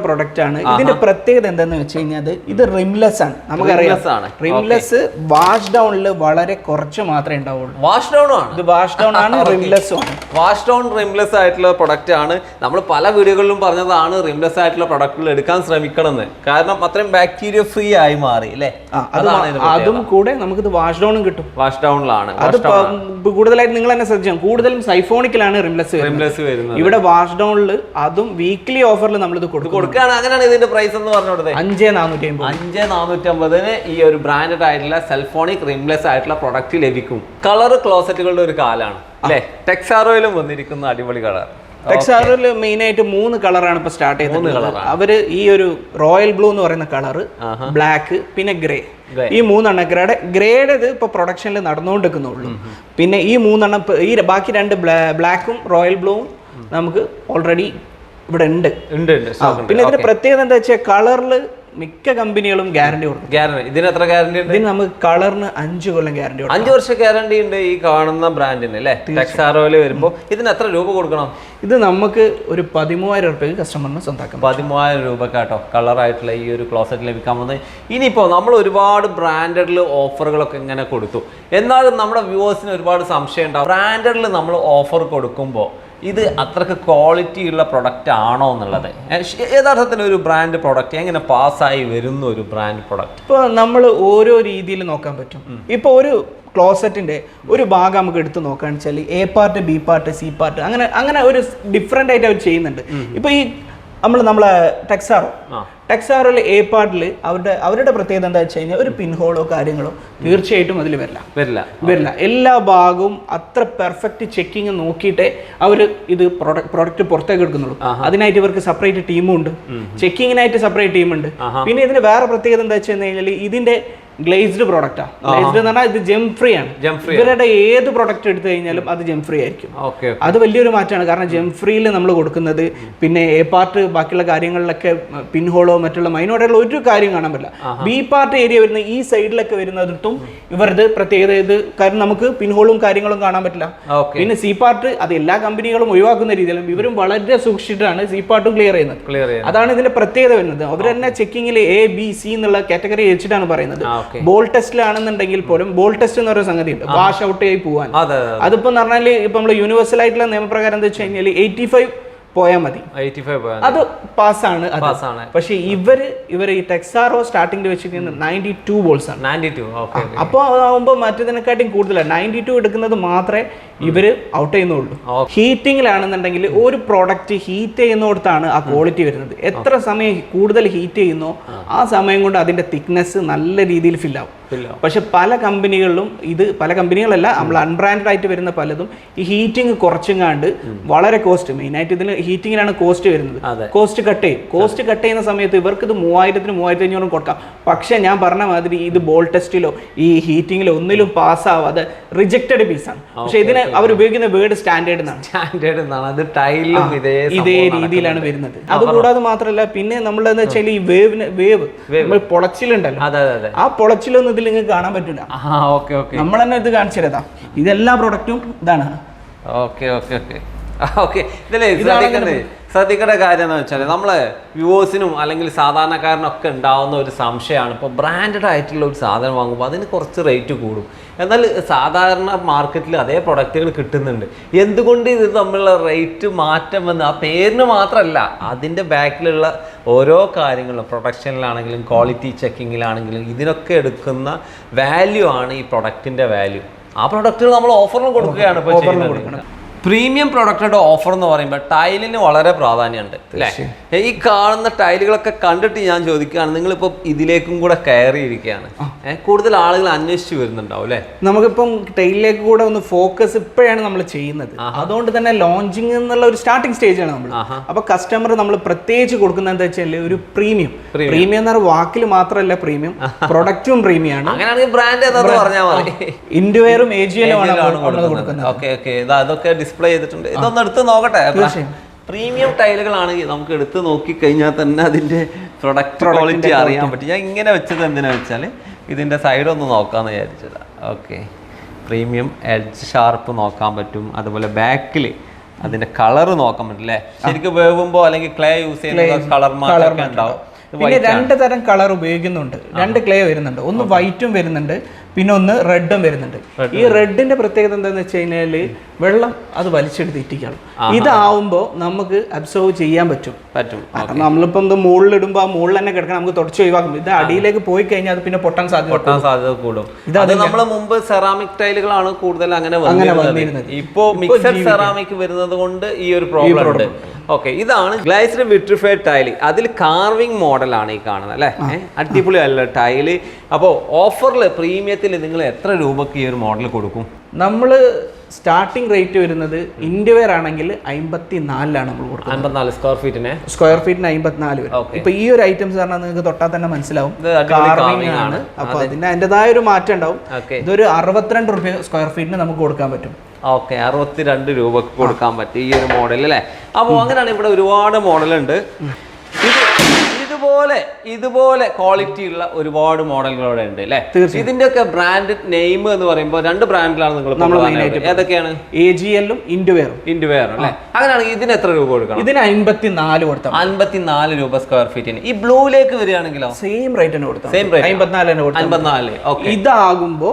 Speaker 2: പ്രൊഡക്റ്റ് ആണ്. ഇതിന്റെ പ്രത്യേകത എന്താണെന്ന് വെച്ച് കഴിഞ്ഞാൽ ഇത് റിംലെസ് ആണ്. നമുക്കറിയാം റിംലെസ് വാഷ് ഡൗണിൽ വളരെ കുറച്ച് മാത്രമേ ഉണ്ടാവുള്ളൂ.
Speaker 1: വാഷ് ഡൗൺ ആണ്,
Speaker 2: ഇത് വാഷ് ഡൗൺ ആണ്, റിംലെസ് ആണ്.
Speaker 1: വാഷ് ഡൗൺ റിംലെസ് ആയിട്ടുള്ള പ്രൊഡക്റ്റ് ആണ്. നമ്മൾ പല വീഡിയോകളിലും പറഞ്ഞതാണ് റിംലെസ് ആയിട്ടുള്ള പ്രൊഡക്റ്റുകൾ എടുക്കാൻ ശ്രമിക്കണം എന്ന്. കാരണം അത്രയും ബാക്ടീരിയ ഫ്രീ ആയി മാറി അല്ലേ?
Speaker 2: അതും കൂടെ നമുക്ക് ഇത് വാഷ് ഡൗണും കിട്ടും.
Speaker 1: വാഷ് ഡൗണിലാണ്.
Speaker 2: അത് കൂടുതലായിട്ട് നിങ്ങൾ തന്നെ ശ്രദ്ധിച്ചാൽ കൂടുതലും സൈഫോണിക്കിലാണ് റിംലെസ് വരുന്നത്. ഇവിടെ വാഷ് ഡൗണിൽ അതും വീക്ക്ലി ഓഫറിൽ നമ്മൾ ഇത്
Speaker 1: കൊടുക്കുകയാണ്. അങ്ങനെയാണ് ഇതിന്റെ പ്രൈസ് എന്ന് പറഞ്ഞത്
Speaker 2: 5450
Speaker 1: ഈ ഒരു ബ്രാൻഡഡ് ആയിട്ടുള്ള സെൽഫോണിക് റിംലെസ് ആയിട്ടുള്ള പ്രൊഡക്റ്റ് ലഭിക്കും. കളർ ക്ലോസറ്റുകളുടെ ഒരു കാലാണ് അല്ലേ? ടെക്സാറോയിലും വന്നിരിക്കുന്ന അടിപൊളി കളർ.
Speaker 2: ടെക്സാറോയിൽ മെയിൻ ആയിട്ട് 3 കളറാണ് ഇപ്പൊ സ്റ്റാർട്ട് ചെയ്യുന്നത്. അവര് ഈ ഒരു റോയൽ ബ്ലൂ എന്ന് പറയുന്ന കളറ്, ബ്ലാക്ക്, പിന്നെ ഗ്രേ, ഈ 3 ഗ്രേഡ് ഇത് ഇപ്പൊ പ്രൊഡക്ഷനിൽ നടന്നുകൊണ്ടിരിക്കുന്നുള്ളൂ. പിന്നെ ഈ 3 ഈ ബാക്കി 2 ബ്ലാക്കും റോയൽ ബ്ലൂവും നമുക്ക് ഓൾറെഡി ഇവിടെ ഉണ്ട്. പിന്നെ ഇതിന്റെ പ്രത്യേകത എന്താ വെച്ചാൽ കളറിൽ മിക്ക കമ്പനികളും ഗ്യാരണ്ടി കൊടുക്കും.
Speaker 1: ഇതിന് എത്ര ഗ്യാരണ്ടി ഉണ്ട്?
Speaker 2: ഇതിന് നമുക്ക് കളറിന് 5 കൊല്ലം ഗ്യാരണ്ടി,
Speaker 1: 5 വർഷം ഗ്യാരണ്ടി ഉണ്ട് ഈ കാണുന്ന ബ്രാൻഡിന് അല്ലേ? ടെക്സാറോയിൽ വരുമ്പോൾ ഇതിന് എത്ര രൂപ കൊടുക്കണം?
Speaker 2: ഇത് നമുക്ക് ഒരു 13000 രൂപയ്ക്ക് കസ്റ്റമറിന് സ്വന്തമാക്കാം.
Speaker 1: 13000 രൂപ കേട്ടോ കളറായിട്ടുള്ള ഈ ഒരു ക്ലോസറ്റ് ലഭിക്കാൻ പോകുന്നത്. ഇനിയിപ്പോൾ നമ്മൾ ഒരുപാട് ബ്രാൻഡഡിൽ ഓഫറുകളൊക്കെ ഇങ്ങനെ കൊടുത്തു. എന്നാലും നമ്മുടെ വ്യൂവേഴ്സിന് ഒരുപാട് സംശയം ഉണ്ടാവും. ബ്രാൻഡഡിൽ നമ്മൾ ഓഫർ കൊടുക്കുമ്പോൾ ഇത് അത്രക്ക് ക്വാളിറ്റി ഉള്ള പ്രൊഡക്റ്റ് ആണോ എന്നുള്ളത്. യഥാർത്ഥത്തിൽ ഒരു ബ്രാൻഡ് പ്രൊഡക്റ്റ് എങ്ങനെ പാസ്സായി വരുന്ന ഒരു ബ്രാൻഡ് പ്രൊഡക്റ്റ്
Speaker 2: ഇപ്പോൾ നമ്മൾ ഓരോ രീതിയിൽ നോക്കാൻ പറ്റും. ഇപ്പോൾ ഒരു ക്ലോസറ്റിന്റെ ഒരു ഭാഗം നമുക്ക് എടുത്ത് നോക്കുകയാണെന്ന് വെച്ചാൽ A part, B part, C part, അങ്ങനെ ഒരു ഡിഫറെൻ്റ് ആയിട്ട് അവർ ചെയ്യുന്നുണ്ട്. ഇപ്പോൾ ഈ നമ്മളെ ടെക്സാറോയിൽ A പാർട്ടിൽ അവരുടെ പ്രത്യേകത എന്താ വെച്ച് കഴിഞ്ഞാൽ ഒരു പിൻഹോളോ കാര്യങ്ങളോ തീർച്ചയായിട്ടും അതിൽ വരില്ല. എല്ലാ ഭാഗവും അത്ര പെർഫെക്റ്റ് ചെക്കിങ് നോക്കിയിട്ടേ അവർ ഇത് പ്രൊഡക്റ്റ് പുറത്തേക്ക് എടുക്കുന്നുള്ളൂ. അതിനായിട്ട് ഇവർക്ക് സെപ്പറേറ്റ് ടീമും ഉണ്ട്, ചെക്കിങ്ങിനായിട്ട് സെപ്പറേറ്റ് ടീമുണ്ട്. പിന്നെ ഇതിന് വേറെ പ്രത്യേകത എന്താ വെച്ച് കഴിഞ്ഞാൽ ഇതിന്റെ ഗ്ലേസ്ഡ് പ്രോഡക്റ്റാണ്. ഗ്ലേസ്ഡ് എന്ന് പറഞ്ഞാൽ ഇത് ജെം ഫ്രീ ആണ്. ഇവരുടെ ഏത് പ്രൊഡക്റ്റ് എടുത്തു കഴിഞ്ഞാലും അത് ജെം ഫ്രീ ആയിരിക്കും. അത് വലിയൊരു മാറ്റമാണ്. കാരണം ജെം ഫ്രീയിൽ നമ്മൾ കൊടുക്കുന്നത് പിന്നെ A പാർട്ട് ബാക്കിയുള്ള കാര്യങ്ങളിലൊക്കെ പിൻഹോളോ മറ്റുള്ള മൈനോട്ടുള്ള ഒരു കാര്യം കാണാൻ പറ്റില്ല. B പാർട്ട് ഏരിയ വരുന്ന ഈ സൈഡിലൊക്കെ വരുന്നതിട്ടും ഇവരുടെ പ്രത്യേകത ഇത്, കാരണം നമുക്ക് പിൻഹോളും കാര്യങ്ങളും കാണാൻ പറ്റില്ല. പിന്നെ C പാർട്ട് അത് എല്ലാ കമ്പനികളും ഒഴിവാക്കുന്ന രീതിയിലും ഇവരും വളരെ സൂക്ഷിച്ചിട്ടാണ് C പാർട്ടും ക്ലിയർ ചെയ്യുന്നത്. അതാണ് ഇതിന്റെ പ്രത്യേകത വരുന്നത്. അവർ തന്നെ ചെക്കിങ്ങിൽ A, B, C എന്നുള്ള കാറ്റഗറി വെച്ചിട്ടാണ് പറയുന്നത്. ബോൾ ടെസ്റ്റിലാണെന്നുണ്ടെങ്കിൽ പോലും ബോൾ ടെസ്റ്റ് എന്ന് പറയുന്ന സംഗതി ഉണ്ട്, വാഷ് ഔട്ട് ആയി പോവാൻ. അതിപ്പോ പറഞ്ഞാൽ ഇപ്പൊ നമ്മൾ യൂണിവേഴ്സൽ ആയിട്ടുള്ള നിയമപ്രകാരം എന്താ വെച്ച് കഴിഞ്ഞാൽ 85 പോയാൽ മതി, അത് പാസ്സാണ്. പക്ഷെ ഇവര് ഈ ടെക്സാറോ സ്റ്റാർട്ടിംഗ് വെച്ചിരിക്കുന്നത് 92 ബോൾസ് ആണ്. അപ്പോൾ അതാവുമ്പോൾ മറ്റേതിനെക്കാട്ടിയും കൂടുതലാണ്. 92 എടുക്കുന്നത് മാത്രമേ ഇവര് ഔട്ട് ചെയ്യുന്നുള്ളൂ. ഹീറ്റിങ്ങിലാണെന്നുണ്ടെങ്കിൽ ഒരു പ്രോഡക്റ്റ് ഹീറ്റ് ചെയ്യുന്നിടത്താണ് ആ ക്വാളിറ്റി വരുന്നത്. എത്ര സമയം കൂടുതൽ ഹീറ്റ് ചെയ്യുന്നോ ആ സമയം കൊണ്ട് അതിന്റെ തിക്നെസ് നല്ല രീതിയിൽ ഫില്ലാവും. പക്ഷെ പല കമ്പനികളിലും പല കമ്പനികളല്ല, നമ്മൾ അൺബ്രാൻഡഡ് ആയിട്ട് വരുന്ന പലതും ഈ ഹീറ്റിംഗ് കുറച്ചെങ്ങാണ്ട് വളരെ കോസ്റ്റ്, മെയിനായിട്ട് ഇതിന് ഹീറ്റിങ്ങിലാണ് കോസ്റ്റ് വരുന്നത്. കോസ്റ്റ് കട്ട് ചെയ്യും. കോസ്റ്റ് കട്ട് ചെയ്യുന്ന സമയത്ത് ഇവർക്ക് ഇത് 3000-3500 കൊടുക്കാം. പക്ഷെ ഞാൻ പറഞ്ഞ മാതിരി ഇത് ബോൾ ടെസ്റ്റിലോ ഈ ഹീറ്റിങ്ങിലോ ഒന്നിലും പാസ്സാവാതെ റിജക്റ്റഡ് പീസാണ്. പക്ഷെ ഇതിന് അവർ ഉപയോഗിക്കുന്ന വേർഡ് സ്റ്റാൻഡേർഡ് എന്നാണ്. ഇതേ രീതിയിലാണ് വരുന്നത്. അതുകൂടാതെ മാത്രമല്ല, പിന്നെ നമ്മളെന്ന് വെച്ചാൽ ഈ വേവ് നമ്മൾ പൊളച്ചിലുണ്ടല്ലോ, ആ പൊളച്ചിലൊന്നും ഇതിൽ നിങ്ങൾക്ക് കാണാൻ പറ്റില്ല. നമ്മൾ തന്നെ ഇത് കാണിച്ചു തരാം. ഇതെല്ലാ പ്രൊഡക്റ്റും ഇതാണ്.
Speaker 1: ശ്രദ്ധിക്കേണ്ട കാര്യം എന്ന് വെച്ചാൽ നമ്മളെ വ്യൂവേഴ്സിനും അല്ലെങ്കിൽ സാധാരണക്കാരനൊക്കെ ഉണ്ടാവുന്ന ഒരു സംശയമാണ്, ഇപ്പോൾ ബ്രാൻഡഡ് ആയിട്ടുള്ള ഒരു സാധനം വാങ്ങുമ്പോൾ അതിന് കുറച്ച് റേറ്റ് കൂടും, എന്നാൽ സാധാരണ മാർക്കറ്റിൽ അതേ പ്രൊഡക്റ്റുകൾ കിട്ടുന്നുണ്ട്, എന്തുകൊണ്ട് ഇത് തമ്മിലുള്ള റേറ്റ് മാറ്റം വന്ന്? ആ പേരിന് മാത്രമല്ല, അതിൻ്റെ ബാക്കിലുള്ള ഓരോ കാര്യങ്ങളും പ്രൊഡക്ഷനിലാണെങ്കിലും ക്വാളിറ്റി ചെക്കിങ്ങിലാണെങ്കിലും ഇതിനൊക്കെ എടുക്കുന്ന വാല്യൂ ആണ് ഈ പ്രൊഡക്റ്റിൻ്റെ വാല്യൂ. ആ പ്രൊഡക്റ്റുകൾ നമ്മൾ ഓഫറിന് കൊടുക്കുകയാണ് ഇപ്പോൾ ചെയ്യുന്നത്. പ്രീമിയം പ്രൊഡക്റ്റുടെ ഓഫർ എന്ന് പറയുമ്പോൾ ടൈലിന് വളരെ പ്രാധാന്യമുണ്ട് അല്ലേ? ഈ കാണുന്ന ടൈലുകളൊക്കെ കണ്ടിട്ട് ഞാൻ ചോദിക്കുകയാണ്, നിങ്ങളിപ്പോൾ ഇതിലേക്കും കൂടെ കയറിയിരിക്കുകയാണ്, കൂടുതൽ ആളുകൾ അന്വേഷിച്ച് വരുന്നുണ്ടാവും അല്ലേ?
Speaker 2: നമുക്കിപ്പം ടൈലിലേക്ക് കൂടെ ഒന്ന് ഫോക്കസ് ഇപ്പോഴാണ് നമ്മൾ ചെയ്യുന്നത്. അതുകൊണ്ട് തന്നെ ലോഞ്ചിങ് എന്നുള്ള ഒരു സ്റ്റാർട്ടിംഗ് സ്റ്റേജാണ് നമ്മൾ. അപ്പൊ കസ്റ്റമർ നമ്മൾ പ്രത്യേകിച്ച് കൊടുക്കുന്നത് എന്താ വെച്ചാൽ ഒരു പ്രീമിയം എന്ന് പറഞ്ഞ വാക്കിൽ മാത്രമല്ല, പ്രീമിയം പ്രൊഡക്റ്റും പ്രീമിയം ആണ്.
Speaker 1: അങ്ങനെയാണെങ്കിൽ ബ്രാൻഡ് ഏതാന്ന് പറഞ്ഞാൽ മതി.
Speaker 2: ഇൻഡുവെയറും ഏജിയലും കൊടുക്കുന്നത്.
Speaker 1: അതൊക്കെ ഡിസ്പ്ലേ ചെയ്തിട്ടുണ്ട്. ഇതൊന്ന് എടുത്ത് നോക്കട്ടെ. പ്രീമിയം ടൈലുകളാണെങ്കിൽ നമുക്ക് എടുത്ത് നോക്കിക്കഴിഞ്ഞാൽ തന്നെ അതിൻ്റെ പ്രൊഡക്റ്റ് ക്വാളിറ്റി അറിയാൻ പറ്റും. ഞാൻ ഇങ്ങനെ വെച്ചത് എന്തിനാ വെച്ചാൽ ഇതിൻ്റെ സൈഡൊന്ന് നോക്കാമെന്ന് വിചാരിച്ചതാണ്. പ്രീമിയം എഡ്ജ് ഷാർപ്പ് നോക്കാൻ പറ്റും, അതുപോലെ ബാക്കിൽ അതിൻ്റെ കളറ് നോക്കാൻ പറ്റും അല്ലേ? ശരിക്കും വേവുമ്പോൾ അല്ലെങ്കിൽ ക്ലേ യൂസ് ചെയ്യുന്ന കളർ മാറ്റമൊക്കെ ഉണ്ടാവും.
Speaker 2: പിന്നെ 2 തരം കളർ ഉപയോഗിക്കുന്നുണ്ട്. 2 ക്ലേ വരുന്നുണ്ട്, ഒന്ന് വൈറ്റും വരുന്നുണ്ട്, പിന്നെ ഒന്ന് റെഡും വരുന്നുണ്ട്. ഈ റെഡിന്റെ പ്രത്യേകത എന്താണെന്ന് വെച്ച് കഴിഞ്ഞാൽ വെള്ളം അത് വലിച്ചെടുത്ത് ഇറ്റിക്കണം. ഇതാവുമ്പോൾ നമുക്ക് അബ്സോർവ് ചെയ്യാൻ പറ്റും. നമ്മളിപ്പം ഇത് മുകളിലിടുമ്പോൾ ആ മുകളിൽ തന്നെ കിടക്കണം, നമുക്ക് തുടച്ച് ഒഴിവാക്കും. ഇത് അടിയിലേക്ക് പോയി കഴിഞ്ഞാൽ അത് പിന്നെ പൊട്ടാൻ സാധ്യത
Speaker 1: കൂടും. ഇത് നമ്മൾ മുമ്പ് സെറാമിക് ടൈലുകളാണ് കൂടുതൽ അങ്ങനെ വന്നിരുന്നത്. ഇപ്പോൾ മിക്സഡ് സെറാമിക് വരുന്നത് കൊണ്ട് ഈ ഒരു പ്രോബ്ലം ഉണ്ട്. ഇതാണ് ഗ്ലേസ്ഡ് വിട്രിഫൈഡ് ടൈല്. അതിൽ കാർവിംഗ് മോഡലാണ് ഈ കാണുന്നത് അല്ലേ? അടിപൊളി അല്ല ടൈല്. അപ്പോൾ ഓഫറിൽ പ്രീമിയത്തിൽ നിങ്ങൾ എത്ര രൂപക്ക് ഈ ഒരു മോഡൽ കൊടുക്കും?
Speaker 2: നമ്മൾ സ്റ്റാർട്ടിംഗ് റേറ്റ് വരുന്നത് ഇൻഡ്യവെയർ ആണെങ്കിൽ 54 നമ്മൾ കൊടുക്കുന്നത്.
Speaker 1: 54
Speaker 2: സ്ക്വയർ ഫീറ്റിന് 54 വരും. ഇപ്പൊ ഈ ഒരു ഐറ്റംസ് പറഞ്ഞാൽ നിങ്ങൾക്ക് തൊട്ടാൽ തന്നെ മനസ്സിലാവും, കാർവിംഗ് ആണ്. അപ്പൊ അതിന് അതിൻ്റെതായ ഒരു മാറ്റം ഉണ്ടാവും. ഇതൊരു 62 രൂപ സ്ക്വയർ ഫീറ്റിന് നമുക്ക് കൊടുക്കാൻ പറ്റും.
Speaker 1: 62 രൂപക്ക് കൊടുക്കാൻ പറ്റും ഈ ഒരു മോഡൽ അല്ലേ? അപ്പോൾ അങ്ങനെയാണ്. ഇവിടെ ഒരുപാട് മോഡലുണ്ട്. ഇതുപോലെ ക്വാളിറ്റി ഉള്ള ഒരുപാട് മോഡലുകളോടെ ഉണ്ട് അല്ലേ? ഇതിന്റെ ഒക്കെ ബ്രാൻഡ് നെയിം എന്ന് പറയുമ്പോൾ 2 ബ്രാൻഡിലാണ് നിങ്ങൾ ഏതൊക്കെയാണ്?
Speaker 2: AGL-ഉം
Speaker 1: ഇൻഡുവെയറും അല്ലേ? അങ്ങനെയാണെങ്കിൽ ഇതിന് എത്ര രൂപ കൊടുക്കണം?
Speaker 2: ഇതിന് 54 കൊടുത്താൽ
Speaker 1: 54 രൂപ സ്ക്വയർ ഫീറ്റിന്. ഈ ബ്ലൂയിലേക്ക് വരികയാണെങ്കിലോ
Speaker 2: സെയിം റേറ്റ് തന്നെ കൊടുത്താൽ
Speaker 1: 54.
Speaker 2: ഇതാകുമ്പോ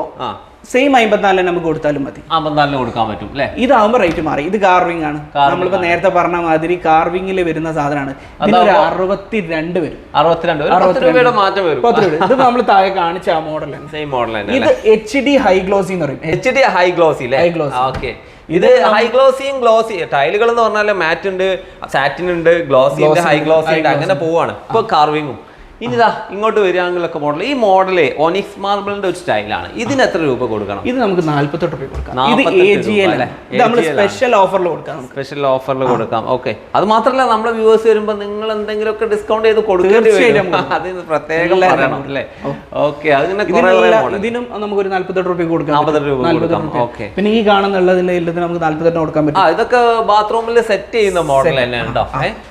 Speaker 2: സെയിം 54 നമുക്ക് കൊടുത്താലും മതി.
Speaker 1: 54 കൊടുക്കാൻ പറ്റും അല്ലേ?
Speaker 2: ഇതാവുമ്പോൾ റേറ്റ് മാറി. ഇത് കാർവിംഗ് ആണ്. നമ്മളിപ്പോ നേരത്തെ പറഞ്ഞ മാതിരി കാർവിംഗിൽ വരുന്ന സാധനമാണ്. ഇതിനൊരു 62 വരും.
Speaker 1: 10 രൂപയുടെ മാറ്റം വരും.
Speaker 2: 10 രൂപ. ഇത് നമ്മൾ താഴെ കാണിച്ച ആ മോഡൽ
Speaker 1: സെയിം മോഡൽ.
Speaker 2: ഇത് HD ഹൈ ഗ്ലോസി എന്ന് പറയും.
Speaker 1: HD ഹൈ ഗ്ലോസി അല്ലേ? ഇത് ഹൈ ഗ്ലോസിയും ഗ്ലോസി ടൈലുകൾ എന്ന് പറഞ്ഞാൽ മാറ്റ് ഉണ്ട്, സാറ്റിൻ ഉണ്ട്, ഗ്ലോസി ഉണ്ട്, ഹൈ ഗ്ലോസി ഉണ്ട്, അങ്ങനെ പോവാണ്. ഇപ്പൊ കാർവിംഗും. ഇനിതാ ഇങ്ങോട്ട് വരികയാണെങ്കിലൊക്കെ മോഡൽ. ഈ മോഡല് ഒനിക്സ് മാർബിളിന്റെ ഒരു സ്റ്റൈലാണ്. ഇതിന് എത്ര രൂപ കൊടുക്കണം?
Speaker 2: ഇത് നമുക്ക് 48 രൂപ കൊടുക്കാം. സ്പെഷ്യൽ ഓഫറിൽ കൊടുക്കാം.
Speaker 1: സ്പെഷ്യൽ ഓഫറിൽ കൊടുക്കാം. അത് മാത്രമല്ല, നമ്മുടെ വ്യൂവേഴ്സ് വരുമ്പോൾ നിങ്ങൾ എന്തെങ്കിലുമൊക്കെ ഡിസ്കൗണ്ട് ചെയ്ത് കൊടുക്കേണ്ടി വരും. അതിന് പ്രത്യേകം പറയണം അല്ലേ?
Speaker 2: ഇതിനും നമുക്കൊരു 48 രൂപ കൊടുക്കാം.
Speaker 1: 40 രൂപ കൊടുക്കാം.
Speaker 2: പിന്നെ ഈ കാണുന്നുള്ളതിൽ നമുക്ക് 48 കൊടുക്കാൻ പറ്റും.
Speaker 1: ഇതൊക്കെ ബാത്റൂമിൽ സെറ്റ് ചെയ്യുന്ന മോഡൽ തന്നെ ഉണ്ടോ?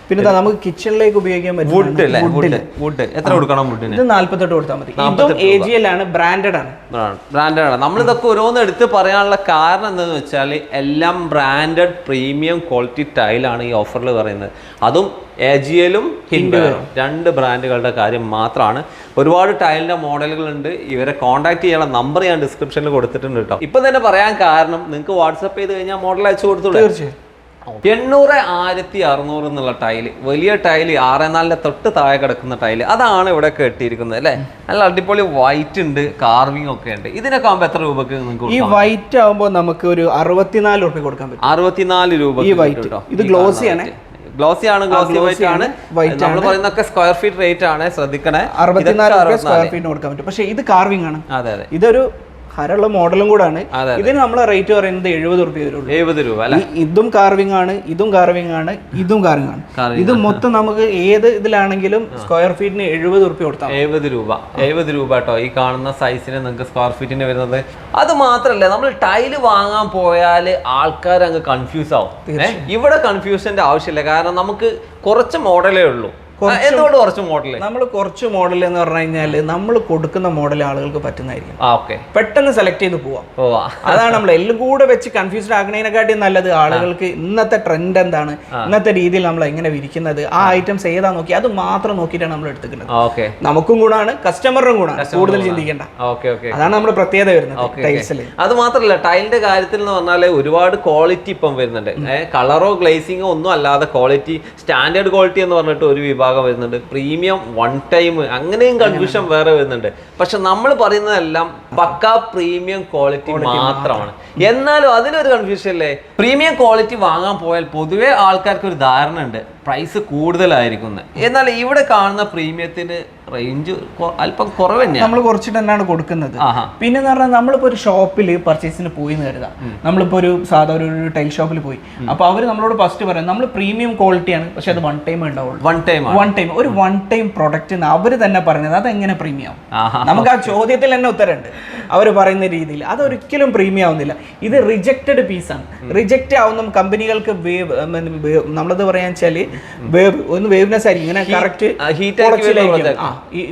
Speaker 2: പിന്നെ നമുക്ക് കിച്ചണിലേക്ക് ഉപയോഗിക്കാൻ പറ്റും.
Speaker 1: വുഡ് എത്ര കൊടുക്കണം വുഡിന്?
Speaker 2: ഇത് 48 കൊടുത്താൽ മതി. ഇതും AGL ആണ്, ബ്രാൻഡഡ് ആണ്.
Speaker 1: നമ്മളിതൊക്കെ ഓരോന്ന് എടുത്ത് പറയാനുള്ള കാരണം എന്താണെന്ന് വെച്ചാൽ എല്ലാം ബ്രാൻഡഡ് പ്രീമിയം ക്വാളിറ്റി ടൈലാണ് ഈ ഓഫറിൽ പറയുന്നത്. അതും AGL-ഉം ഹിൻഡ്വെയറും 2 ബ്രാൻഡുകളുടെ കാര്യം മാത്രമാണ്. ഒരുപാട് ടൈലിന്റെ മോഡലുകളുണ്ട്. ഇവരെ കോൺടാക്ട് ചെയ്യാനുള്ള നമ്പർ ഞാൻ ഡിസ്ക്രിപ്ഷനിൽ കൊടുത്തിട്ടുണ്ട് കേട്ടോ. ഇപ്പൊ തന്നെ പറയാൻ കാരണം നിങ്ങൾക്ക് വാട്സപ്പ് ചെയ്ത് കഴിഞ്ഞാൽ മോഡൽ അയച്ചു കൊടുത്തോളൂ.
Speaker 2: തീർച്ചയായും
Speaker 1: 800, 1600 എന്നുള്ള ടൈല്, വലിയ ടൈല് 6-4 തൊട്ട് താഴെ കിടക്കുന്ന ടൈല്, അതാണ് ഇവിടെ കെട്ടിയിരിക്കുന്നത് അല്ലേ. നല്ല അടിപൊളി വൈറ്റ് ഉണ്ട്, കാർവിംഗ് ഒക്കെ ഉണ്ട്. ഇതിനൊക്കെ ആകുമ്പോൾ എത്ര രൂപക്ക് നിങ്ങൾക്ക്?
Speaker 2: ഈ വൈറ്റ് ആകുമ്പോൾ നമുക്ക് ഒരു 64 രൂപ കൊടുക്കാൻ പറ്റും.
Speaker 1: 64 രൂപ.
Speaker 2: ഈ വൈറ്റ് ഇത് ഗ്ലോസി ആണ്,
Speaker 1: ഗ്ലോസി വൈറ്റ് ആണ്. നമ്മൾ പറയുന്നൊക്കെ സ്ക്വയർ ഫീറ്റ് റേറ്റ് ആണ്, ശ്രദ്ധിക്കണേ.
Speaker 2: 64 സ്ക്വയർ ഫീറ്റ് കൊടുക്കാൻ പറ്റും. പക്ഷേ ഇത് കാർവിംഗ് ആണ്.
Speaker 1: അതെ അതെ,
Speaker 2: ഇതൊരു ഹരമുള്ള മോഡലും കൂടാണ്. ഇതിന് നമ്മളെ റേറ്റ് പറയുന്നത് 70 രൂപ വരുള്ളൂ.
Speaker 1: 70 രൂപ അല്ലേ.
Speaker 2: ഇതും കാർവിംഗ് ആണ്, ഇതും കാർവിംഗ് ആണ്, ഇതും കാർവിംഗ് ആണ്. ഇത് മൊത്തം നമുക്ക് ഏത് ഇതിലാണെങ്കിലും സ്ക്വയർ ഫീറ്റിന് 70 രൂപ കൊടുത്താൽ 70
Speaker 1: രൂപ കേട്ടോ. ഈ കാണുന്ന സൈസിന് നിങ്ങൾക്ക് സ്ക്വയർ ഫീറ്റിന് വരുന്നത്. അത് മാത്രല്ല, നമ്മൾ ടൈല് വാങ്ങാൻ പോയാൽ ആൾക്കാർ അങ്ങ് കൺഫ്യൂസ് ആവും. ഇവിടെ കൺഫ്യൂഷന്റെ ആവശ്യമില്ല, കാരണം നമുക്ക് കുറച്ച് മോഡലേ ഉള്ളൂ. എന്തുകൊണ്ട് കുറച്ച് മോഡൽ?
Speaker 2: നമ്മൾ കുറച്ച് മോഡൽ എന്ന് പറഞ്ഞു കഴിഞ്ഞാൽ നമ്മൾ കൊടുക്കുന്ന മോഡൽ ആളുകൾക്ക് പറ്റുന്നതായിരിക്കും.
Speaker 1: ഓക്കെ,
Speaker 2: പെട്ടെന്ന് സെലക്ട് ചെയ്ത് പോവാം. അതാണ് നമ്മൾ എല്ലാം കൂടെ വെച്ച് കൺഫ്യൂസ്ഡ് ആകുന്നതിനെക്കാട്ടിയും നല്ലത് ആളുകൾക്ക് ഇന്നത്തെ ട്രെൻഡ് എന്താണ്, ഇന്നത്തെ രീതിയിൽ നമ്മൾ എങ്ങനെ വിരിക്കുന്നത്, ആ ഐറ്റംസ് ഏതാ നോക്കി അത് മാത്രം നോക്കിയിട്ടാണ് നമ്മൾ എടുത്തിക്കുന്നത്. നമുക്കും കൂടാണ്, കസ്റ്റമറിനും കൂടാണ്, കൂടുതൽ ചിന്തിക്കേണ്ട. അതാണ് നമ്മുടെ പ്രത്യേകത വരുന്നത് ടൈൽസിൽ.
Speaker 1: അത് മാത്രമല്ല, ടൈലിന്റെ കാര്യത്തിൽ എന്ന് പറഞ്ഞാൽ ഒരുപാട് ക്വാളിറ്റി ഇപ്പം വരുന്നുണ്ട്. കളറോ ഗ്ലേസിങ്ങോ ഒന്നും അല്ലാതെ ക്വാളിറ്റി, സ്റ്റാൻഡേർഡ് ക്വാളിറ്റി എന്ന് പറഞ്ഞിട്ട് ഒരു വിഭാഗം വരുന്നുണ്ട്, പ്രീമിയം, വൺ ടൈം, അങ്ങനെയും കൺഫ്യൂഷൻ വേറെ വരുന്നുണ്ട്. പക്ഷെ നമ്മൾ പറയുന്നതെല്ലാം പക്കാ പ്രീമിയം ക്വാളിറ്റി മാത്രമാണ്. എന്നാലും അതിനൊരു കൺഫ്യൂഷൻ അല്ലേ. പ്രീമിയം ക്വാളിറ്റി വാങ്ങാൻ പോയാൽ പൊതുവെ ആൾക്കാർക്ക് ഒരു ധാരണ ഉണ്ട് പ്രൈസ് കൂടുതലായിരിക്കും. എന്നാൽ ഇവിടെ കാണുന്ന പ്രീമിയത്തിന് റേഞ്ച് അല്പം കുറവ് തന്നെയാണ്.
Speaker 2: നമ്മൾ കുറച്ചിട്ട് തന്നെയാണ് കൊടുക്കുന്നത്. പിന്നെ എന്ന് പറഞ്ഞാൽ നമ്മളിപ്പോൾ ഒരു ഷോപ്പിൽ പർച്ചേസിന് പോയി എന്ന് കരുതാം. നമ്മളിപ്പോൾ ഒരു സാധാരണ ഒരു ടൈൽ ഷോപ്പിൽ പോയി, അപ്പോൾ അവർ നമ്മളോട് ഫസ്റ്റ് പറയാം നമ്മൾ പ്രീമിയം ക്വാളിറ്റിയാണ്, പക്ഷെ അത് വൺ ടൈം ഉണ്ടാവുള്ളൂ. ഒരു വൺ ടൈം പ്രൊഡക്റ്റ് അവർ തന്നെ പറയുന്നത് അതെങ്ങനെ പ്രീമിയം ആവും? നമുക്ക് ആ ചോദ്യത്തിൽ തന്നെ ഉത്തരമുണ്ട്. അവർ പറയുന്ന രീതിയിൽ അതൊരിക്കലും പ്രീമിയം ആവുന്നില്ല. ഇത് റിജക്റ്റഡ് പീസാണ്. റിജക്റ്റ് ആവുന്ന കമ്പനികൾക്ക് നമ്മളത് പറയാന്ന് വെച്ചാൽ വേവ്നെസ് ആയിരിക്കും, ഇങ്ങനെ കറക്റ്റ്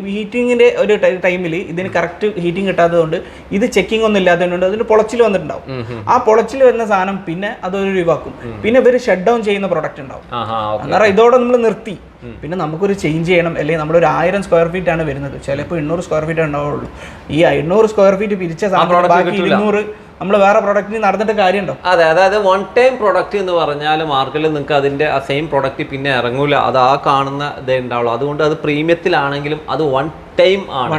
Speaker 2: ഹീറ്റിങ്ങിന്റെ ഒരു ടൈമിൽ ഇതിന് കറക്റ്റ് ഹീറ്റിംഗ് കിട്ടാത്തതുകൊണ്ട് ഇത് ചെക്കിംഗ് ഒന്നും ഇല്ലാത്തതുകൊണ്ട് അതിന് പൊളച്ചിൽ വന്നിട്ടുണ്ടാവും. ആ പൊളച്ചിൽ വരുന്ന സാധനം പിന്നെ അതൊരു ഒഴിവാക്കും. പിന്നെ ഇവർ ഷട്ട് ഡൗൺ ചെയ്യുന്ന പ്രൊഡക്റ്റ് ഉണ്ടാവും. അന്നേരം ഇതോടെ നമ്മൾ നിർത്തി. പിന്നെ നമുക്കൊരു ചേഞ്ച് ചെയ്യണം, അല്ലെങ്കിൽ നമ്മളൊരു 1000 സ്ക്വയർ ഫീറ്റ് ആണ് വരുന്നത്, ചിലപ്പോൾ 800 സ്ക്വയർ ഫീറ്റ് ഉണ്ടാവുള്ളൂ. ഈ 800 സ്ക്വയർ ഫീറ്റ് പിരിച്ച സാധനം ബാക്കി 200 നമ്മൾ വേറെ പ്രൊഡക്റ്റിന് നടന്നിട്ട് കാര്യമുണ്ടോ?
Speaker 1: അതെ, അതായത് വൺ ടൈം പ്രൊഡക്റ്റ് എന്ന് പറഞ്ഞാൽ മാർക്കറ്റിൽ നിങ്ങൾക്ക് അതിന്റെ ആ സെയിം പ്രൊഡക്റ്റ് പിന്നെ ഇറങ്ങൂല, അത് ആ കാണുന്ന ഇതേ ഉണ്ടാവുള്ളൂ. അതുകൊണ്ട് അത് പ്രീമിയത്തിലാണെങ്കിലും അത് വൺ ടൈം ആണ്.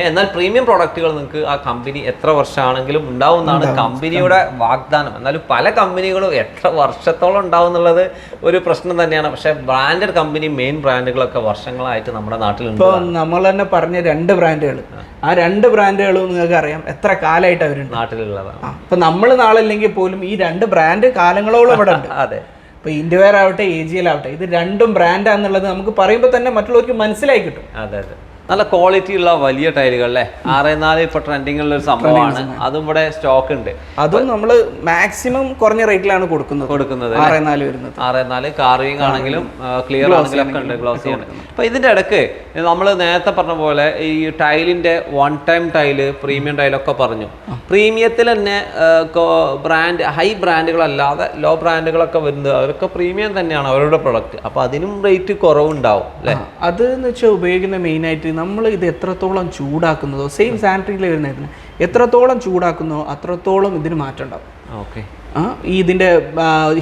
Speaker 1: എന്നാൽ പ്രീമിയം പ്രൊഡക്റ്റുകൾ നിങ്ങൾക്ക് ആ കമ്പനി എത്ര വർഷമാണെങ്കിലും ഉണ്ടാവുന്നതാണ് കമ്പനിയുടെ വാഗ്ദാനം. എന്നാലും പല കമ്പനികളും എത്ര വർഷത്തോളം ഉണ്ടാവും എന്നുള്ളത് ഒരു പ്രശ്നം തന്നെയാണ്. പക്ഷെ ബ്രാൻഡഡ് കമ്പനി, മെയിൻ ബ്രാൻഡുകളൊക്കെ വർഷങ്ങളായിട്ട് നമ്മുടെ നാട്ടിലുണ്ട്.
Speaker 2: ഇപ്പോൾ നമ്മൾ തന്നെ പറഞ്ഞ 2 ബ്രാൻഡുകൾ, ആ 2 ബ്രാൻഡുകളും നിങ്ങൾക്ക് അറിയാം എത്ര കാലമായിട്ട് അവരുണ്ട്
Speaker 1: നാട്ടിലുള്ളതാണ്.
Speaker 2: ഇപ്പൊ നമ്മൾ നാളല്ലെങ്കിൽ പോലും ഈ 2 ബ്രാൻഡ് കാലങ്ങളോളം ഇവിടെ ഉണ്ട്.
Speaker 1: അതെ,
Speaker 2: ഇപ്പൊ ഇൻഡ്വെയർ ആവട്ടെ, AGL ആവട്ടെ, ഇത് രണ്ടും ബ്രാൻഡാന്നുള്ളത് നമുക്ക് പറയുമ്പോൾ തന്നെ മറ്റുള്ളവർക്ക് മനസ്സിലായി കിട്ടും.
Speaker 1: അതെ അതെ, നല്ല ക്വാളിറ്റി ഉള്ള വലിയ ടൈലുകൾ അല്ലേ. 6-4 ഇപ്പൊ ട്രെൻഡിങ് ഉള്ള ഒരു സംഭവമാണ്. അതും ഇവിടെ സ്റ്റോക്ക് ഉണ്ട്.
Speaker 2: അതും നമ്മൾ മാക്സിമം കുറഞ്ഞ റേറ്റിലാണ് കൊടുക്കുന്നത്. 6-4 വരുന്നത്.
Speaker 1: 6-4 കാർവിംഗ് ആണെങ്കിലും ക്ലിയർ ആണെങ്കിലും ഒക്കെ ഉണ്ട്, ഗ്ലോസി ആണ്. അപ്പൊ ഇതിന്റെ ഇടയ്ക്ക് നമ്മൾ നേരത്തെ പറഞ്ഞ പോലെ ഈ ടൈലിന്റെ വൺ ടൈം ടൈല്, പ്രീമിയം ടൈലൊക്കെ പറഞ്ഞു. പ്രീമിയത്തിൽ തന്നെ ബ്രാൻഡ്, ഹൈ ബ്രാൻഡുകളല്ലാതെ ലോ ബ്രാൻഡുകളൊക്കെ വരുന്നത് അവരൊക്കെ പ്രീമിയം തന്നെയാണ് അവരുടെ പ്രൊഡക്റ്റ്. അപ്പൊ അതിനും റേറ്റ് കുറവുണ്ടാവും അല്ലേ.
Speaker 2: അത് എന്ന് വെച്ചാൽ ഉപയോഗിക്കുന്ന മെയിനായിട്ട് നമ്മൾ ഇത് എത്രത്തോളം ചൂടാക്കുന്നതോ, സെയിം സാനിറ്ററിയിൽ വരുന്നതിന് എത്രത്തോളം ചൂടാക്കുന്നോ അത്രത്തോളം ഇതിന് മാറ്റം ഉണ്ടാവും.
Speaker 1: ഓക്കെ,
Speaker 2: ഇതിന്റെ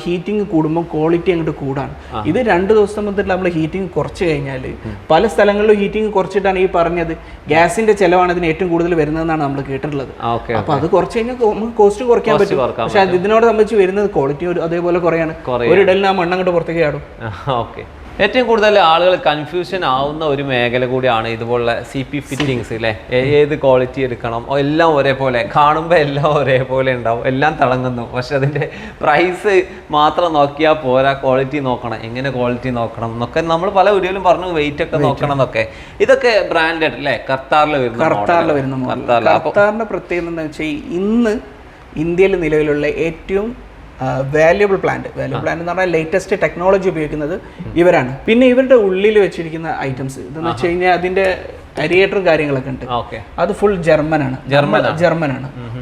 Speaker 2: ഹീറ്റിംഗ് കൂടുമ്പോൾ ക്വാളിറ്റി അങ്ങോട്ട് കൂടാണ്. ഇത് 2 ദിവസം മുതൽ നമ്മൾ ഹീറ്റിംഗ് കുറച്ച് കഴിഞ്ഞാൽ പല സ്ഥലങ്ങളിലും ഹീറ്റിംഗ് കുറച്ചിട്ടാണ് ഈ പറഞ്ഞത് ഗ്യാസിന്റെ ചെലവാണ് ഇതിന് ഏറ്റവും കൂടുതൽ വരുന്നതെന്നാണ് നമ്മൾ കേട്ടിട്ടുള്ളത്. അപ്പൊ അത് കുറച്ച് കഴിഞ്ഞാൽ നമുക്ക് കോസ്റ്റ് കുറയ്ക്കാൻ പറ്റും. പക്ഷെ ഇതിനോട് സംബന്ധിച്ച് വരുന്നത് ക്വാളിറ്റി അതേപോലെ കുറയാണ്. ഒരു ഇടലിന് ആ മണ്ണങ്ങോട്ട് പുറത്തേക്ക് ചാടും.
Speaker 1: ഓക്കെ, ഏറ്റവും കൂടുതൽ ആളുകൾ കൺഫ്യൂഷൻ ആവുന്ന ഒരു മേഖല കൂടിയാണ് ഇതുപോലുള്ള CP ഫിറ്റിങ്സ് അല്ലേ. ഏത് ക്വാളിറ്റി എടുക്കണം, എല്ലാം ഒരേപോലെ കാണുമ്പോൾ എല്ലാം ഒരേപോലെ ഉണ്ടാവും, എല്ലാം തിളങ്ങുന്നു. പക്ഷെ അതിൻ്റെ പ്രൈസ് മാത്രം നോക്കിയാൽ പോരാ, ക്വാളിറ്റി നോക്കണം. എങ്ങനെ ക്വാളിറ്റി നോക്കണം എന്നൊക്കെ നമ്മൾ പല വീഡിയോയിലും പറഞ്ഞു, വെയിറ്റ് ഒക്കെ നോക്കണം എന്നൊക്കെ. ഇതൊക്കെ ബ്രാൻഡഡ് അല്ലേ, ഖത്താറിൽ വരുന്ന
Speaker 2: ഖത്താറിന്റെ പ്രത്യേകത എന്താ വെച്ചാൽ ഇന്ന് ഇന്ത്യയിൽ നിലവിലുള്ള ഏറ്റവും വാല്യുബിൾ പ്ലാന്റ് എന്ന് പറഞ്ഞാൽ ലേറ്റസ്റ്റ് ടെക്നോളജി ഉപയോഗിക്കുന്നത് ഇവരാണ്. പിന്നെ ഇവരുടെ ഉള്ളിൽ വെച്ചിരിക്കുന്ന ഐറ്റംസ് ഇതെന്ന് വെച്ച് കഴിഞ്ഞാൽ അതിന്റെ അരിയേറ്ററും കാര്യങ്ങളൊക്കെ ഉണ്ട്. അത് ഫുൾ ജർമ്മനാണ്.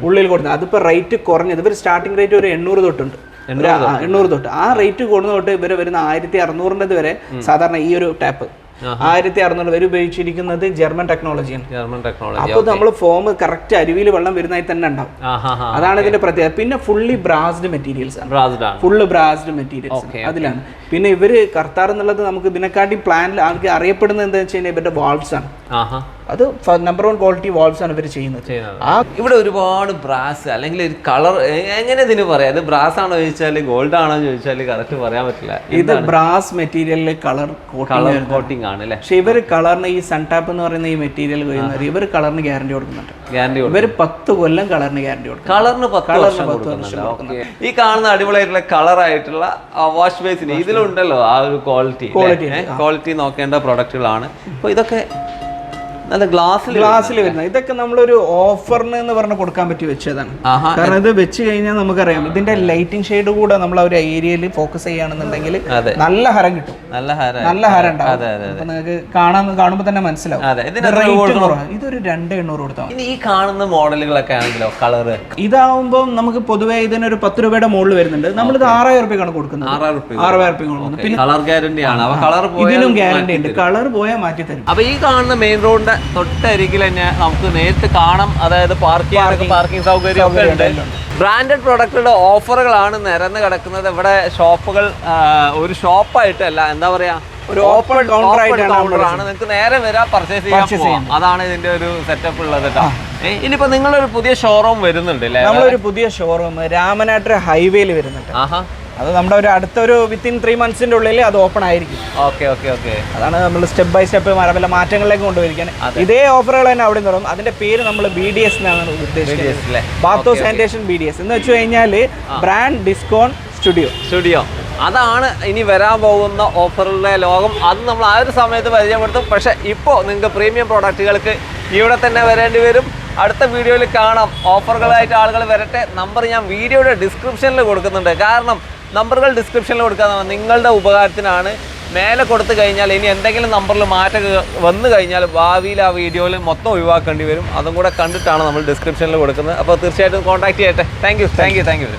Speaker 2: ഉള്ളിൽ കൊടുക്കുന്നത്. അതിപ്പോ റേറ്റ് കുറഞ്ഞത് ഇവർ സ്റ്റാർട്ടിംഗ് റേറ്റ് ഒരു 800 തൊട്ടുണ്ട്. 800 തൊട്ട് ആ റേറ്റ് കൊടുന്ന തൊട്ട് ഇവരെ വരുന്ന 1600 വരെ സാധാരണ ഈ ഒരു ടാപ്പ് 1600 വരെ ഉപയോഗിച്ചിരിക്കുന്നത് ജർമ്മൻ ടെക്നോളജിയാണ്. അപ്പോൾ നമ്മൾ ഫോം കറക്റ്റ് അരുവിയിൽ വെള്ളം വരുന്നതായി തന്നെ ഉണ്ടാവും. അതാണ് ഇതിന്റെ പ്രത്യേകത. പിന്നെ ഫുള്ളി ബ്രാസ്ഡ് മെറ്റീരിയൽസ് ആണ്. ഫുള്ള് ബ്രാസ്ഡ് മെറ്റീരിയൽസ് അതിലാണ്. പിന്നെ ഇവര് കർത്താർ എന്നുള്ളത് നമുക്ക് ഇതിനെക്കാട്ടി പ്ലാനിൽ ആൾക്ക് അറിയപ്പെടുന്നത് എന്താ വെച്ച് കഴിഞ്ഞാൽ ഇവരുടെ വാൾവ്സ് ആണ്. അത് നമ്പർ 1 ക്വാളിറ്റി വാൾവ്സ് ആണ് ഇവർ ചെയ്യുന്നത്.
Speaker 1: ഇവിടെ ഒരുപാട് ബ്രാസ് അല്ലെങ്കിൽ ഒരു കളർ എങ്ങനെ ഇതിന് പറയാം? ഇത് ബ്രാസ് ആണോ ചോദിച്ചാൽ ഗോൾഡ് ആണോ ചോദിച്ചാൽ കറക്റ്റ് പറയാൻ പറ്റില്ല.
Speaker 2: ഇത് ബ്രാസ് മെറ്റീരിയലിൽ കളർ
Speaker 1: കോട്ടിംഗ് ആണ് അല്ലേ?
Speaker 2: പക്ഷെ ഇവർ കളറിന് ഈ സൺടാപ്പ് എന്ന് പറയുന്ന ഈ മെറ്റീരിയൽ വരുന്നത് ഇവർ കളറിന് ഗ്യാരണ്ടി കൊടുക്കുന്നുണ്ട്. ഇവർ 10 കൊല്ലം കളറിന് ഗ്യാരണ്ടി കൊടുക്കും.
Speaker 1: കളറിന് 10 വർഷം. ഈ കാണുന്ന അടിപൊളിയായിട്ടുള്ള കളറായിട്ടുള്ള വാഷ് ബേസിന് ഇതിലുണ്ടല്ലോ ആ ഒരു ക്വാളിറ്റി നോക്കേണ്ട പ്രൊഡക്റ്റുകളാണ്. അപ്പോൾ ഇതൊക്കെ നല്ല ഗ്ലാസ്സിൽ
Speaker 2: വരുന്നത്. ഇതൊക്കെ നമ്മളൊരു ഓഫറിന് എന്ന് പറഞ്ഞ് കൊടുക്കാൻ പറ്റി വെച്ചതാണ്. കാരണം ഇത് വെച്ച് കഴിഞ്ഞാൽ നമുക്കറിയാം ഇതിന്റെ ലൈറ്റിംഗ് ഷെയ്ഡ് കൂടെ നമ്മൾ ആ ഒരു ഏരിയയിൽ ഫോക്കസ് ചെയ്യുകയാണെന്നുണ്ടെങ്കിൽ നല്ല ഹരം കിട്ടും. നല്ല ഹരം ഉണ്ടാവും. അപ്പൊ നിങ്ങൾക്ക് കാണുമ്പോൾ തന്നെ മനസ്സിലാവും. ഇതൊരു 2800 കൊടുത്താൽ.
Speaker 1: ഈ കാണുന്ന മോഡലുകളൊക്കെ ആണെങ്കിലോ കളറ്
Speaker 2: ഇതാവുമ്പോൾ നമുക്ക് പൊതുവേ ഇതിനൊരു 10 രൂപയുടെ മുകളിൽ വരുന്നുണ്ട്. നമ്മളിത് 6000 രൂപയ്ക്കാണ് കൊടുക്കുന്നത്. 6000 രൂപയ്ക്ക്.
Speaker 1: പിന്നെ കളർ ഗ്യാരണ്ടി ആണ്.
Speaker 2: ഇതിനും ഗ്യാരണ്ടി ഉണ്ട്. കളർ പോയാൽ മാറ്റി തരും.
Speaker 1: അപ്പൊ ഈ കാണുന്ന മെയിൻ റോഡിന്റെ തൊട്ടരികിൽ തന്നെ നമുക്ക് നേരിട്ട് കാണാം. അതായത് പാർക്കിംഗ് സൗകര്യം ഒക്കെ ഉണ്ട്. ബ്രാൻഡഡ് പ്രൊഡക്റ്റുകളുടെ ഓഫറുകളാണ് നിരന്ന് കിടക്കുന്നത്. ഇവിടെ ഷോപ്പുകൾ ഒരു ഷോപ്പായിട്ടല്ല, എന്താ പറയാ,
Speaker 2: ഒരു ഓപ്പൺ
Speaker 1: കൗണ്ടറാണ്. നിങ്ങൾക്ക് നേരെ വരാം, പർച്ചേസ് ചെയ്യാം. അതാണ് ഇതിന്റെ ഒരു സെറ്റപ്പ് ഉള്ളത് കേട്ടോ. ഇനിയിപ്പോ നിങ്ങളൊരു പുതിയ ഷോറൂം വരുന്നുണ്ട് അല്ലേ?
Speaker 2: നമ്മളൊരു പുതിയ ഷോറൂം രാമനാട്ടുകര ഹൈവേയിൽ വരുന്നുണ്ട്. അത് നമ്മുടെ ഒരു അടുത്തൊരു വിത്തിൻ 3 മന്ത്സിന്റെ ഉള്ളിൽ അത് ഓപ്പൺ ആയിരിക്കും. അതാണ് നമ്മൾ സ്റ്റെപ്പ് ബൈ സ്റ്റെപ്പ് വല്ല മാറ്റങ്ങളിലേക്ക് കൊണ്ടുപോയിരിക്കുന്നത്. ഇതേ ഓഫറുകൾ തന്നെ അവിടെ തുടങ്ങും. അതിന്റെ പേര് നമ്മൾ BDS എന്നാണ് ഉദ്ദേശിക്കുന്നത്. ബാത്തോ സാനിറ്റേഷൻ BDS എന്ന് വെച്ച് കഴിഞ്ഞാൽ ബ്രാൻഡ് ഡിസ്കൗണ്ട് സ്റ്റുഡിയോ.
Speaker 1: അതാണ് ഇനി വരാൻ പോകുന്ന ഓഫറുകളുടെ ലോകം. അത് നമ്മൾ ആ ഒരു സമയത്ത് പരിചയപ്പെടുത്തും. പക്ഷേ ഇപ്പോൾ നിങ്ങൾക്ക് പ്രീമിയം പ്രോഡക്റ്റുകൾക്ക് ഇവിടെ തന്നെ വരേണ്ടി വരും. അടുത്ത വീഡിയോയിൽ കാണാം. ഓഫറുകളായിട്ട് ആളുകൾ വരട്ടെ. നമ്പർ ഞാൻ വീഡിയോയുടെ ഡിസ്ക്രിപ്ഷനിൽ കൊടുക്കുന്നുണ്ട്. കാരണം നമ്പറുകൾ ഡിസ്ക്രിപ്ഷനിൽ കൊടുക്കാതെ നിങ്ങളുടെ ഉപകാരത്തിനാണ്. മേലെ കൊടുത്തു കഴിഞ്ഞാൽ ഇനി എന്തെങ്കിലും നമ്പറിൽ മാറ്റം വന്നു കഴിഞ്ഞാൽ ഭാവിയിൽ ആ വീഡിയോയിൽ മൊത്തം ഒഴിവാക്കേണ്ടി വരും. അതും കൂടെ കണ്ടിട്ടാണ് നമ്മൾ ഡിസ്ക്രിപ്ഷനിൽ കൊടുക്കുന്നത്. അപ്പോൾ തീർച്ചയായിട്ടും കോൺടാക്ട് ചെയ്യട്ടെ. Thank you.